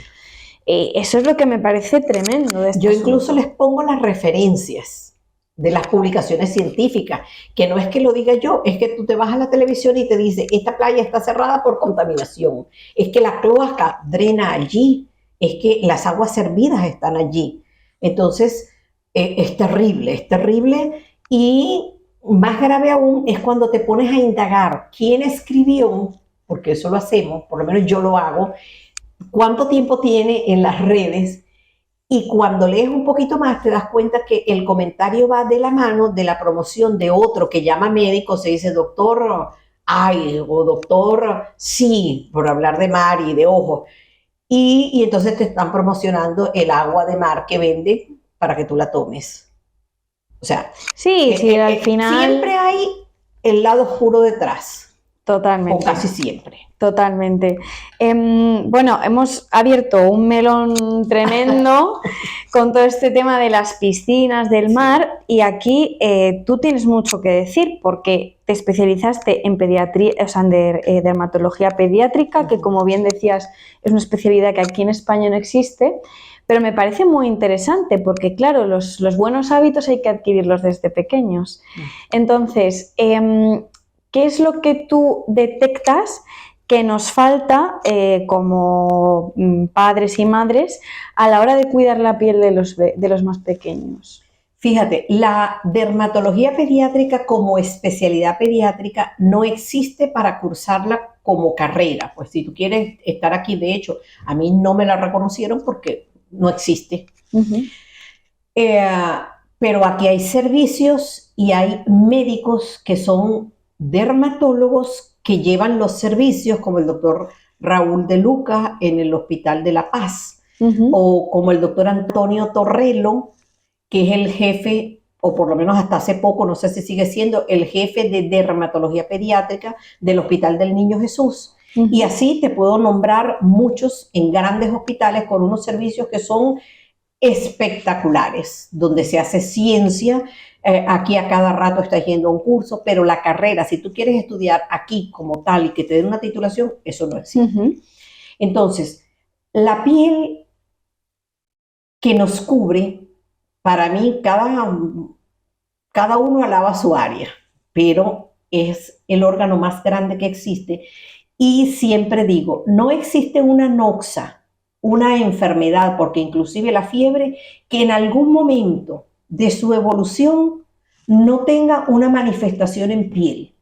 Eso es lo que me parece tremendo de este Yo incluso asunto. les pongo las referencias de las publicaciones científicas, que no es que lo diga yo, es que tú te vas a la televisión y te dice, esta playa está cerrada por contaminación, es que la cloaca drena allí, es que las aguas servidas están allí. Entonces, es terrible, y más grave aún es cuando te pones a indagar quién escribió, porque eso lo hacemos, por lo menos yo lo hago, cuánto tiempo tiene en las redes. Y cuando lees un poquito más te das cuenta que el comentario va de la mano de la promoción de otro que llama médico, se dice doctor ay o doctor sí, por hablar de mar y de ojos. Y entonces te están promocionando el agua de mar que vende para que tú la tomes. O sea, sí, al final... siempre hay el lado oscuro detrás. Totalmente. O casi siempre. Totalmente. Bueno, hemos abierto un melón tremendo con todo este tema de las piscinas, del mar, y aquí tú tienes mucho que decir porque te especializaste en pediatría, o sea, en dermatología pediátrica, que como bien decías es una especialidad que aquí en España no existe, pero me parece muy interesante porque, claro, los buenos hábitos hay que adquirirlos desde pequeños. Entonces, ¿qué es lo que tú detectas que nos falta como padres y madres a la hora de cuidar la piel de los más pequeños? Fíjate, la dermatología pediátrica como especialidad pediátrica no existe para cursarla como carrera. Pues si tú quieres estar aquí, de hecho, a mí no me la reconocieron porque no existe. Uh-huh. Pero aquí hay servicios y hay médicos que son dermatólogos que llevan los servicios, como el doctor Raúl de Luca en el Hospital de La Paz, Uh-huh. o como el doctor Antonio Torrello, que es el jefe, o por lo menos hasta hace poco, no sé si sigue siendo, el jefe de dermatología pediátrica del Hospital del Niño Jesús. Uh-huh. Y así te puedo nombrar muchos en grandes hospitales con unos servicios que son espectaculares, donde se hace ciencia. Aquí a cada rato estás yendo a un curso, pero la carrera, si tú quieres estudiar aquí como tal y que te den una titulación, eso no existe. Uh-huh. Entonces, la piel que nos cubre, para mí, cada uno alaba su área, pero es el órgano más grande que existe. Y siempre digo, no existe una noxa, una enfermedad, porque inclusive la fiebre, que en algún momento de su evolución no tenga una manifestación en piel.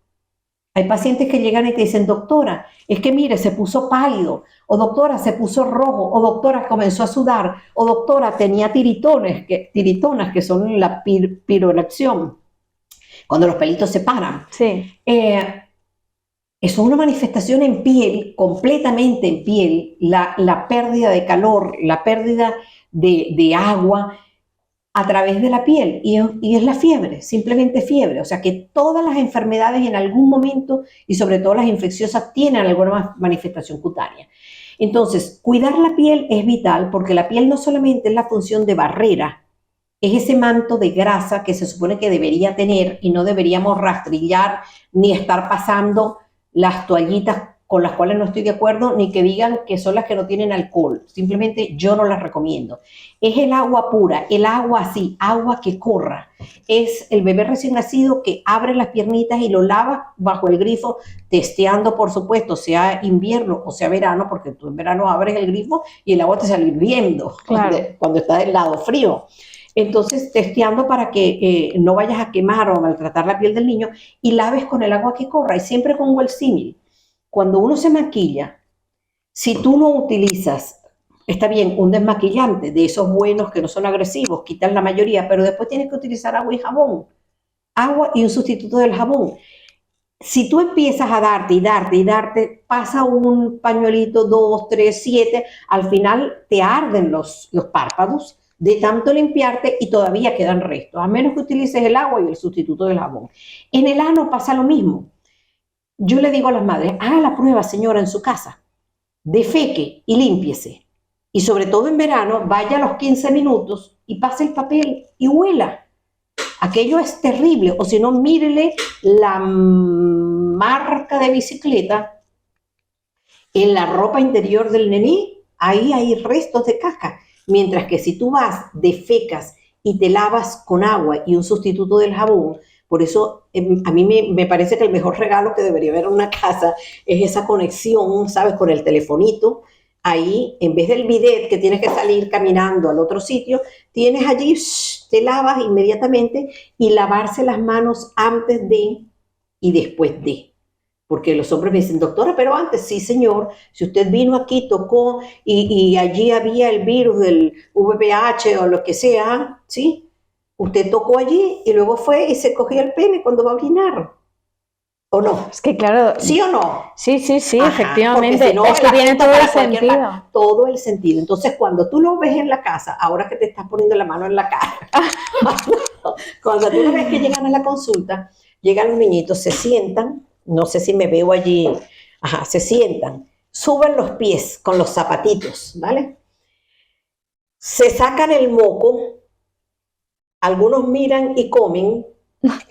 Hay pacientes que llegan y te dicen, doctora, es que mire, se puso pálido, o doctora, se puso rojo, o doctora, comenzó a sudar, o doctora, tenía tiritonas, que son la piroerección, cuando los pelitos se paran. Sí. Eso es una manifestación en piel, completamente en piel, la pérdida de calor, la pérdida de agua a través de la piel, y es la fiebre, simplemente fiebre. O sea que todas las enfermedades en algún momento, y sobre todo las infecciosas, tienen alguna manifestación cutánea. Entonces, cuidar la piel es vital porque la piel no solamente es la función de barrera, es ese manto de grasa que se supone que debería tener y no deberíamos rastrillar ni estar pasando las toallitas con las cuales no estoy de acuerdo, ni que digan que son las que no tienen alcohol. Simplemente yo no las recomiendo. Es el agua pura, el agua así, agua que corra. Es el bebé recién nacido que abre las piernitas y lo lava bajo el grifo, testeando, por supuesto, sea invierno o sea verano, porque tú en verano abres el grifo y el agua te sale hirviendo, Claro. cuando está del lado frío. Entonces, testeando para que no vayas a quemar o a maltratar la piel del niño, y laves con el agua que corra. Y siempre pongo el símil. Cuando uno se maquilla, si tú no utilizas, está bien, un desmaquillante de esos buenos que no son agresivos, quitan la mayoría, pero después tienes que utilizar agua y jabón. Agua y un sustituto del jabón. Si tú empiezas a darte y darte y darte, pasa un pañuelito, 2, 3, 7, al final te arden los párpados de tanto limpiarte y todavía quedan restos, a menos que utilices el agua y el sustituto del jabón. En el ano pasa lo mismo. Yo le digo a las madres, haga la prueba, señora, en su casa, defeque y límpiese. Y sobre todo en verano, vaya a los 15 minutos y pase el papel y huela. Aquello es terrible. O si no, mírele la marca de bicicleta en la ropa interior del nené. Ahí hay restos de caca. Mientras que si tú vas, defecas y te lavas con agua y un sustituto del jabón, por eso a mí me parece que el mejor regalo que debería haber en una casa es esa conexión, ¿sabes? Con el telefonito. Ahí, en vez del bidet que tienes que salir caminando al otro sitio, tienes allí, te lavas inmediatamente, y lavarse las manos antes de y después de. Porque los hombres me dicen, doctora, pero antes, sí señor, si usted vino aquí, tocó y allí había el virus del VPH o lo que sea, ¿sí? Usted tocó allí y luego fue y se cogió el pene cuando va a orinar. ¿O no? Es que claro. ¿Sí o no? Sí, Ajá, efectivamente. Si no, es que tiene todo el sentido. Todo el sentido. Entonces, cuando tú lo ves en la casa, ahora que te estás poniendo la mano en la cara, cuando tú lo ves que llegan a la consulta, llegan los niñitos, se sientan, no sé si me veo allí, ajá, se sientan, suben los pies con los zapatitos, ¿vale? Se sacan el moco, algunos miran y comen,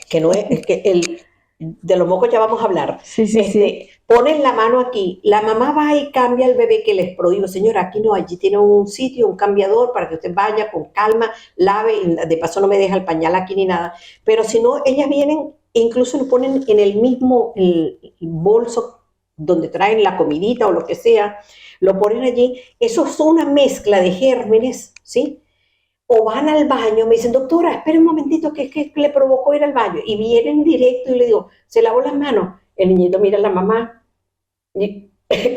que no es que de los mocos ya vamos a hablar. Sí. Ponen la mano aquí, la mamá va y cambia al bebé, que les prohíbo, señora, aquí no, allí tiene un sitio, un cambiador para que usted vaya con calma, lave, y de paso no me deja el pañal aquí ni nada, pero si no, ellas vienen e incluso lo ponen en el mismo el bolso donde traen la comidita o lo que sea, lo ponen allí. Eso es una mezcla de gérmenes, ¿sí? O van al baño, me dicen, doctora, espere un momentito, que le provocó ir al baño, y vienen directo y le digo, ¿se lavó las manos? El niñito mira a la mamá y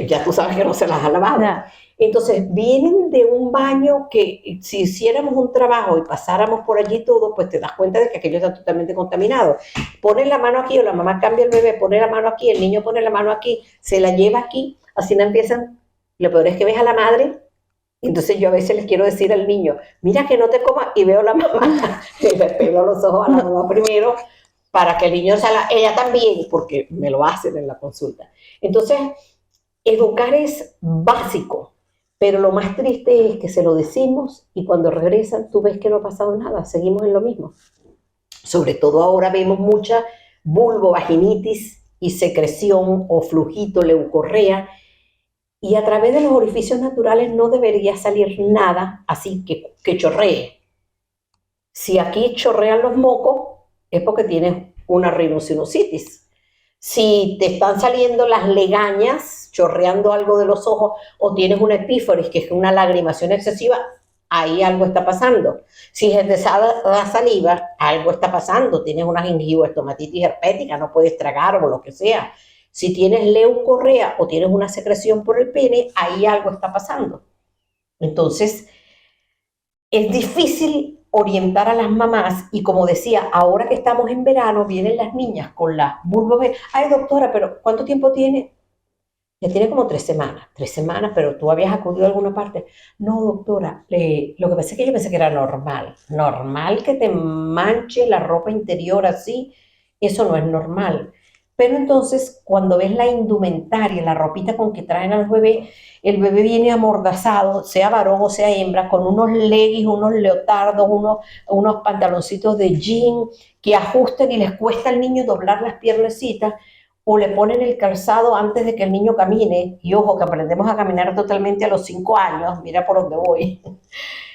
ya tú sabes que no se las ha lavado. Ya. Entonces vienen de un baño que si hiciéramos un trabajo y pasáramos por allí todo, pues te das cuenta de que aquello está totalmente contaminado. Ponen la mano aquí, o la mamá cambia el bebé, pone la mano aquí, el niño pone la mano aquí, se la lleva aquí, así no empiezan. Lo peor es que ves a la madre. Entonces yo a veces les quiero decir al niño, mira que no te comas, y veo a la mamá, y le pego los ojos a la mamá primero, para que el niño ella también, porque me lo hacen en la consulta. Entonces, educar es básico, pero lo más triste es que se lo decimos y cuando regresan tú ves que no ha pasado nada, seguimos en lo mismo. Sobre todo ahora vemos mucha vulvovaginitis y secreción o flujito, leucorrea, y a través de los orificios naturales no debería salir nada así que chorree. Si aquí chorrean los mocos, es porque tienes una rhinosinusitis. Si te están saliendo las legañas, chorreando algo de los ojos, o tienes una epíforis, que es una lagrimación excesiva, ahí algo está pasando. Si se te sale la saliva, algo está pasando. Tienes una gingivoestomatitis herpética, no puedes tragar o lo que sea. Si tienes leucorrea o tienes una secreción por el pene, ahí algo está pasando. Entonces, es difícil orientar a las mamás, y como decía, ahora que estamos en verano, vienen las niñas con la vulva. Ay, doctora, pero ¿cuánto tiempo tiene? Ya tiene como 3 semanas, pero tú habías acudido a alguna parte. No, doctora, lo que pasa es que yo pensé que era normal que te manche la ropa interior así, eso no es normal. Pero entonces, cuando ves la indumentaria, la ropita con que traen al bebé, el bebé viene amordazado, sea varón o sea hembra, con unos leggings, unos leotardos, unos pantaloncitos de jean que ajustan y les cuesta al niño doblar las piernecitas, o le ponen el calzado antes de que el niño camine, y ojo, que aprendemos a caminar totalmente a los 5 años, mira por dónde voy.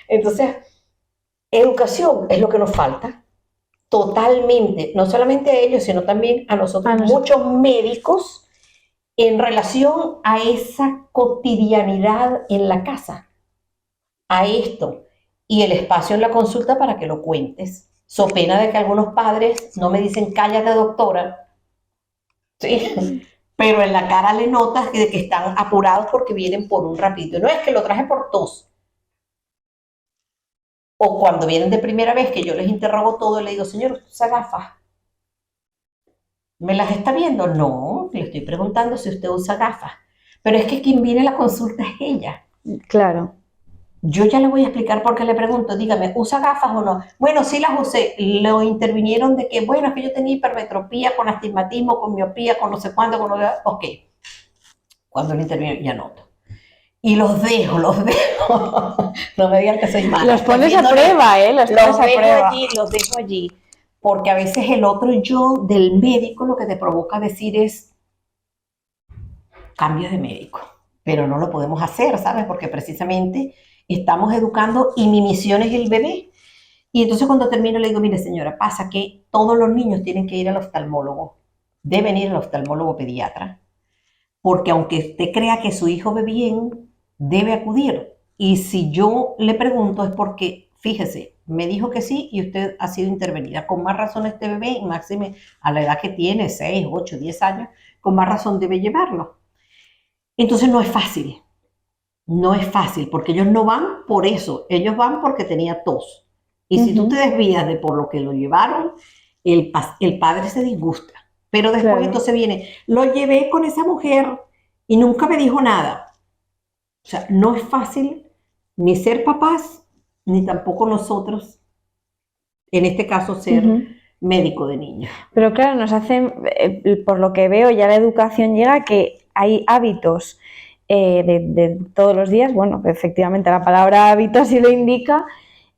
Entonces, educación es lo que nos falta, totalmente, no solamente a ellos, sino también a nosotros, muchos médicos, en relación a esa cotidianidad en la casa, a esto, y el espacio en la consulta para que lo cuentes. So pena de que algunos padres no me dicen, cállate doctora, ¿sí? Pero en la cara le notas que están apurados porque vienen por un rapidito. No es que lo traje por tos. O cuando vienen de primera vez, que yo les interrogo todo, le digo, señor, ¿usted usa gafas? ¿Me las está viendo? No, le estoy preguntando si usted usa gafas. Pero es que quien viene a la consulta es ella. Claro. Yo ya le voy a explicar por qué le pregunto, dígame, ¿usa gafas o no? Bueno, sí las usé, lo intervinieron de que, bueno, es que yo tenía hipermetropía, con astigmatismo, con miopía, con no sé cuánto, con ok. Cuando lo intervinieron, ya noto. Y los dejo. No me digan que soy mala. Los pones a prueba, ¿eh? Los dejo allí, porque a veces el otro yo del médico lo que te provoca decir es cambio de médico, pero no lo podemos hacer, ¿sabes? Porque precisamente estamos educando y mi misión es el bebé. Y entonces cuando termino le digo, mire señora, pasa que todos los niños tienen que ir al oftalmólogo, deben ir al oftalmólogo pediatra, porque aunque usted crea que su hijo ve bien, debe acudir. Y si yo le pregunto es porque, fíjese, me dijo que sí y usted ha sido intervenida. Con más razón este bebé, y máxime a la edad que tiene, 6, 8, 10 años, con más razón debe llevarlo. Entonces no es fácil, porque ellos no van por eso, ellos van porque tenía tos. Y si tú te desvías de por lo que lo llevaron, el padre se disgusta. Pero después entonces viene, lo llevé con esa mujer y nunca me dijo nada. O sea, no es fácil ni ser papás, ni tampoco nosotros, en este caso, ser médico de niños. Pero claro, nos hacen, por lo que veo, ya la educación llega a que hay hábitos de todos los días, bueno, efectivamente la palabra hábito así lo indica,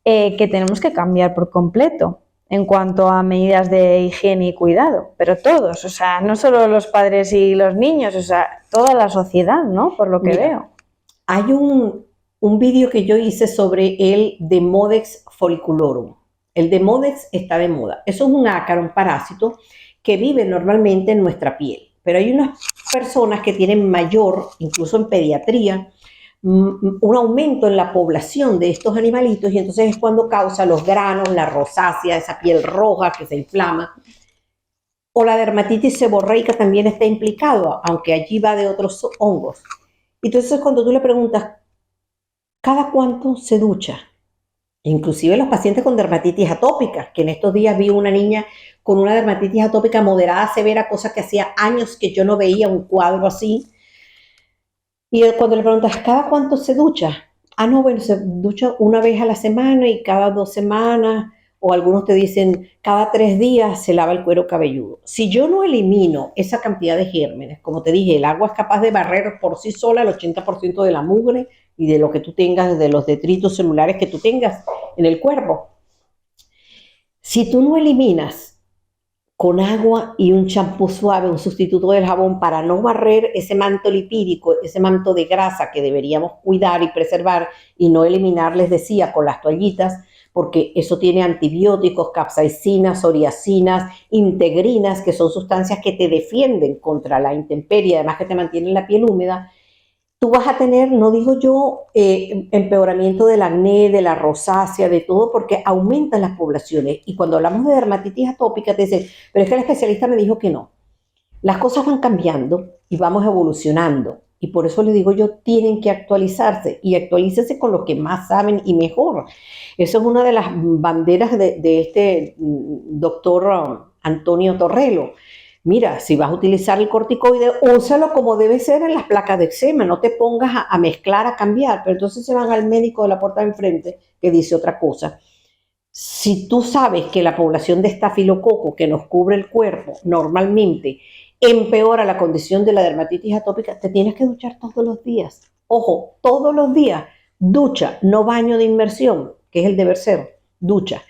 que tenemos que cambiar por completo en cuanto a medidas de higiene y cuidado, pero todos, o sea, no solo los padres y los niños, o sea, toda la sociedad, ¿no? Por lo que veo. Hay un vídeo que yo hice sobre el Demodex folliculorum. El Demodex está de moda. Eso es un ácaro, un parásito que vive normalmente en nuestra piel. Pero hay unas personas que tienen mayor, incluso en pediatría, un aumento en la población de estos animalitos y entonces es cuando causa los granos, la rosácea, esa piel roja que se inflama. O la dermatitis seborreica también está implicado, aunque allí va de otros hongos. Entonces cuando tú le preguntas, ¿cada cuánto se ducha? Inclusive los pacientes con dermatitis atópica, que en estos días vi una niña con una dermatitis atópica moderada, severa, cosa que hacía años que yo no veía un cuadro así. Y cuando le preguntas, ¿cada cuánto se ducha? Ah, no, bueno, se ducha una vez a la semana y cada 2 semanas, o algunos te dicen, cada 3 días se lava el cuero cabelludo. Si yo no elimino esa cantidad de gérmenes, como te dije, el agua es capaz de barrer por sí sola el 80% de la mugre y de lo que tú tengas, de los detritos celulares que tú tengas en el cuerpo. Si tú no eliminas con agua y un champú suave, un sustituto del jabón para no barrer ese manto lipídico, ese manto de grasa que deberíamos cuidar y preservar y no eliminar, les decía, con las toallitas, porque eso tiene antibióticos, capsaicinas, oriacinas, integrinas, que son sustancias que te defienden contra la intemperie, además que te mantienen la piel húmeda. Tú vas a tener, no digo yo, empeoramiento del acné, de la rosácea, de todo, porque aumentan las poblaciones. Y cuando hablamos de dermatitis atópica, te dicen, pero es que el especialista me dijo que no. Las cosas van cambiando y vamos evolucionando. Y por eso les digo yo, tienen que actualizarse y actualícense con lo que más saben y mejor. Eso es una de las banderas de este doctor Antonio Torrelo. Mira, si vas a utilizar el corticoide, úsalo como debe ser en las placas de eczema, no te pongas a mezclar, a cambiar, pero entonces se van al médico de la puerta de enfrente que dice otra cosa. Si tú sabes que la población de estafilococo que nos cubre el cuerpo normalmente empeora la condición de la dermatitis atópica, te tienes que duchar todos los días. Ojo, todos los días, ducha, no baño de inmersión, que es el deber ser, ducha.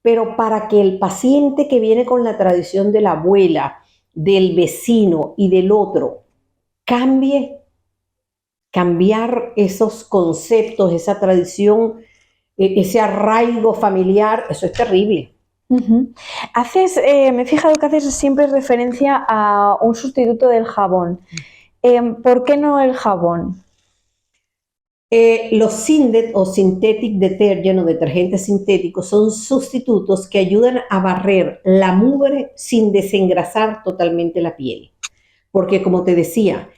Pero para que el paciente que viene con la tradición de la abuela del vecino y del otro cambiar esos conceptos, esa tradición, ese arraigo familiar, eso es terrible. Me he fijado que haces siempre referencia a un sustituto del jabón. ¿Por qué no el jabón? Los Syndet o Synthetic Detergent o detergentes sintéticos son sustitutos que ayudan a barrer la mugre sin desengrasar totalmente la piel. Porque como te decía,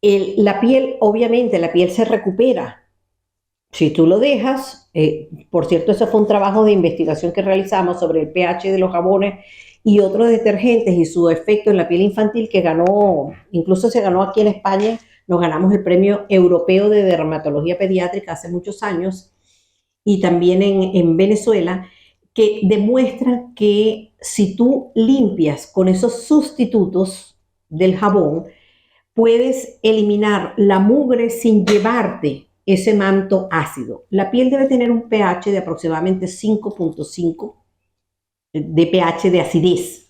la piel, obviamente, la piel se recupera. Si tú lo dejas, por cierto, eso fue un trabajo de investigación que realizamos sobre el pH de los jabones y otros detergentes y su efecto en la piel infantil que ganó, incluso se ganó aquí en España, nos ganamos el Premio Europeo de Dermatología Pediátrica hace muchos años y también en Venezuela, que demuestra que si tú limpias con esos sustitutos del jabón, puedes eliminar la mugre sin llevarte ese manto ácido. La piel debe tener un pH de aproximadamente 5.5 de pH de acidez.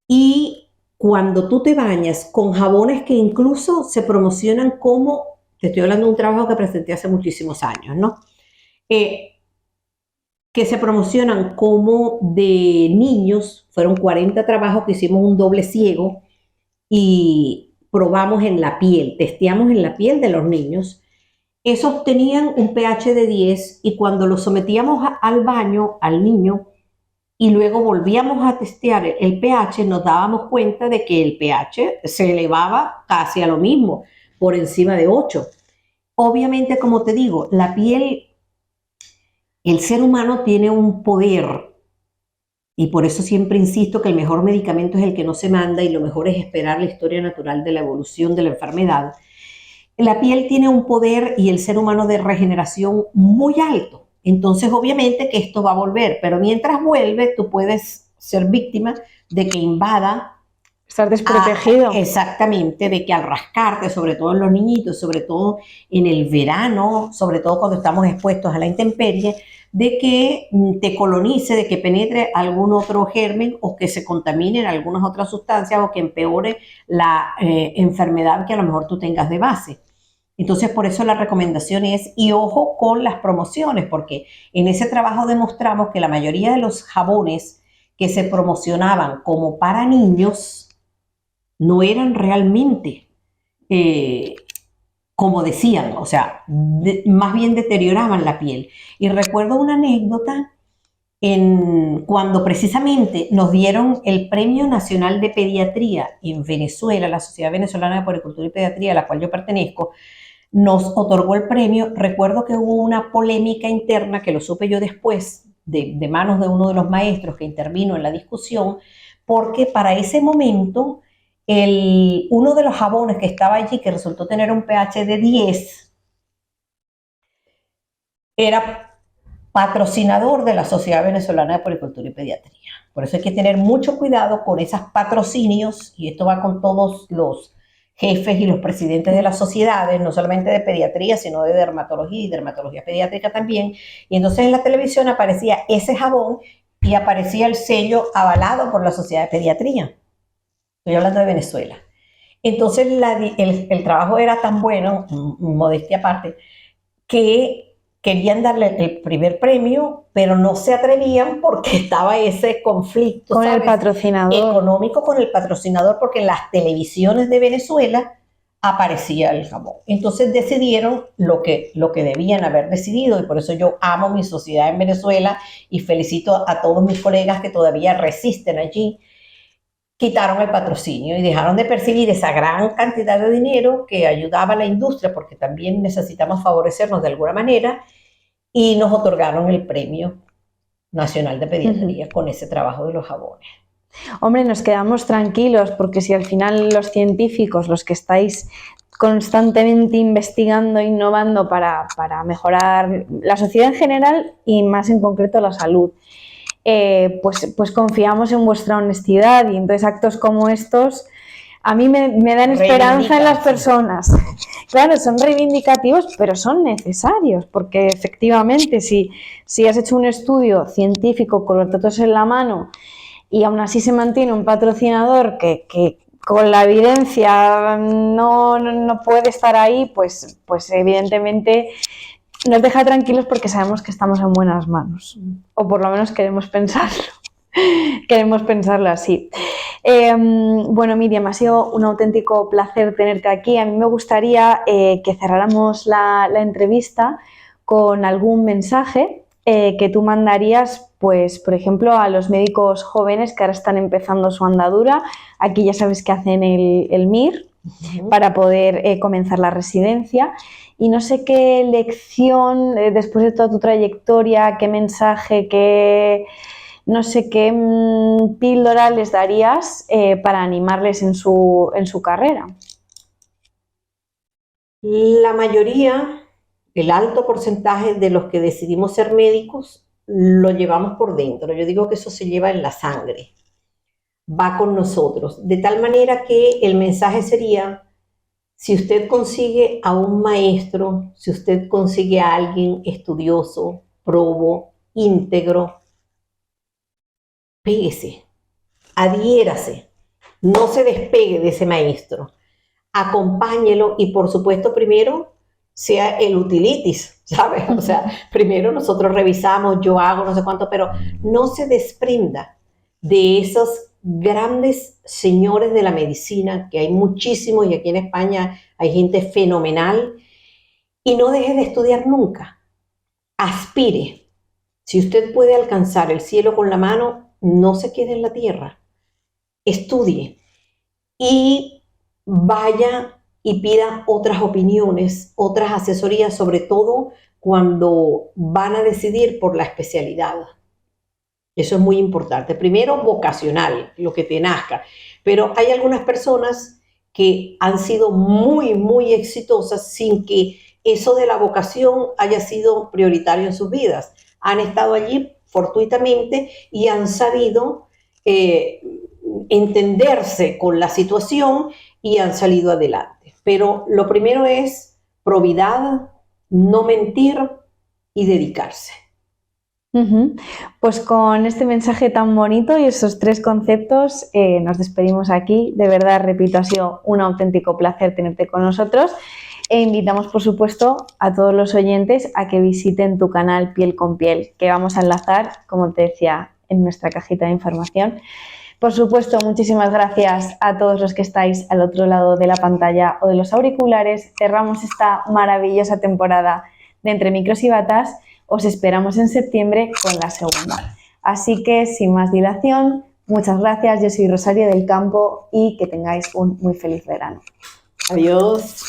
Y cuando tú te bañas con jabones que incluso se promocionan como, te estoy hablando de un trabajo que presenté hace muchísimos años, ¿no? Que se promocionan como de niños, fueron 40 trabajos que hicimos un doble ciego y probamos en la piel, testeamos en la piel de los niños. Esos tenían un pH de 10 y cuando los sometíamos al baño al niño y luego volvíamos a testear el pH, nos dábamos cuenta de que el pH se elevaba casi a lo mismo, por encima de 8. Obviamente, como te digo, la piel, el ser humano tiene un poder y por eso siempre insisto que el mejor medicamento es el que no se manda y lo mejor es esperar la historia natural de la evolución de la enfermedad. La piel tiene un poder y el ser humano de regeneración muy alto. Entonces, obviamente que esto va a volver, pero mientras vuelve, tú puedes ser víctima de que invada. Estar desprotegido. Exactamente, de que al rascarte, sobre todo en los niñitos, sobre todo en el verano, sobre todo cuando estamos expuestos a la intemperie, de que te colonice, de que penetre algún otro germen o que se contamine en algunas otras sustancias o que empeore la enfermedad que a lo mejor tú tengas de base. Entonces, por eso la recomendación es, y ojo con las promociones, porque en ese trabajo demostramos que la mayoría de los jabones que se promocionaban como para niños no eran realmente como decían, o sea, más bien deterioraban la piel. Y recuerdo una anécdota cuando precisamente nos dieron el Premio Nacional de Pediatría en Venezuela, la Sociedad Venezolana de Puericultura y Pediatría, a la cual yo pertenezco, nos otorgó el premio. Recuerdo que hubo una polémica interna, que lo supe yo después, de manos de uno de los maestros que intervino en la discusión, porque para ese momento uno de los jabones que estaba allí, que resultó tener un pH de 10, era patrocinador de la Sociedad Venezolana de Puericultura y Pediatría. Por eso hay que tener mucho cuidado con esos patrocinios, y esto va con todos los jefes y los presidentes de las sociedades, no solamente de pediatría, sino de dermatología y dermatología pediátrica también. Y entonces en la televisión aparecía ese jabón y aparecía el sello avalado por la Sociedad de Pediatría. Estoy hablando de Venezuela. Entonces el trabajo era tan bueno, modestia aparte, que querían darle el primer premio, pero no se atrevían porque estaba ese conflicto, con ¿sabes?, el patrocinador económico con el patrocinador, porque en las televisiones de Venezuela aparecía el jabón. Entonces decidieron lo que debían haber decidido, y por eso yo amo mi sociedad en Venezuela y felicito a todos mis colegas que todavía resisten allí. Quitaron el patrocinio y dejaron de percibir esa gran cantidad de dinero que ayudaba a la industria, porque también necesitamos favorecernos de alguna manera, y nos otorgaron el Premio Nacional de Pediatría con ese trabajo de los jabones. Hombre, nos quedamos tranquilos, porque si al final los científicos, los que estáis constantemente investigando, innovando para mejorar la sociedad en general y más en concreto la salud, pues confiamos en vuestra honestidad, y entonces actos como estos a mí me dan esperanza en las personas. Claro, son reivindicativos, pero son necesarios, porque efectivamente si has hecho un estudio científico con los datos en la mano y aún así se mantiene un patrocinador que con la evidencia no puede estar ahí, pues evidentemente nos deja tranquilos porque sabemos que estamos en buenas manos, o por lo menos queremos pensarlo. Queremos pensarlo así. Bueno, Miriam, ha sido un auténtico placer tenerte aquí. A mí me gustaría que cerráramos la entrevista con algún mensaje que tú mandarías, pues, por ejemplo, a los médicos jóvenes que ahora están empezando su andadura. Aquí ya sabes que hacen el MIR para poder comenzar la residencia. Y no sé qué lección, después de toda tu trayectoria, qué mensaje, no sé qué píldora les darías para animarles en su carrera. La mayoría, el alto porcentaje de los que decidimos ser médicos, lo llevamos por dentro. Yo digo que eso se lleva en la sangre, va con nosotros. De tal manera que el mensaje sería, si usted consigue a un maestro, si usted consigue a alguien estudioso, probo, íntegro, péguese, adhiérase, no se despegue de ese maestro, acompáñelo y por supuesto primero sea el utilitis, ¿sabes? O sea, primero nosotros revisamos, yo hago no sé cuánto, pero no se desprenda de esos grandes señores de la medicina, que hay muchísimos y aquí en España hay gente fenomenal, y no deje de estudiar nunca. Aspire. Si usted puede alcanzar el cielo con la mano, no se quede en la tierra. Estudie y vaya y pida otras opiniones, otras asesorías, sobre todo cuando van a decidir por la especialidad. Eso es muy importante. Primero, vocacional, lo que te nazca. Pero hay algunas personas que han sido muy, muy exitosas sin que eso de la vocación haya sido prioritario en sus vidas. Han estado allí fortuitamente y han sabido entenderse con la situación y han salido adelante. Pero lo primero es probidad, no mentir y dedicarse. Pues con este mensaje tan bonito y esos 3 conceptos nos despedimos aquí. De verdad, repito, ha sido un auténtico placer tenerte con nosotros e invitamos, por supuesto, a todos los oyentes a que visiten tu canal Piel con Piel, que vamos a enlazar, como te decía, en nuestra cajita de información. Por supuesto, muchísimas gracias a todos los que estáis al otro lado de la pantalla o de los auriculares. Cerramos esta maravillosa temporada de Entre Micros y Batas. Os esperamos en septiembre con la segunda. Así que, sin más dilación, muchas gracias. Yo soy Rosario del Campo y que tengáis un muy feliz verano. Adiós.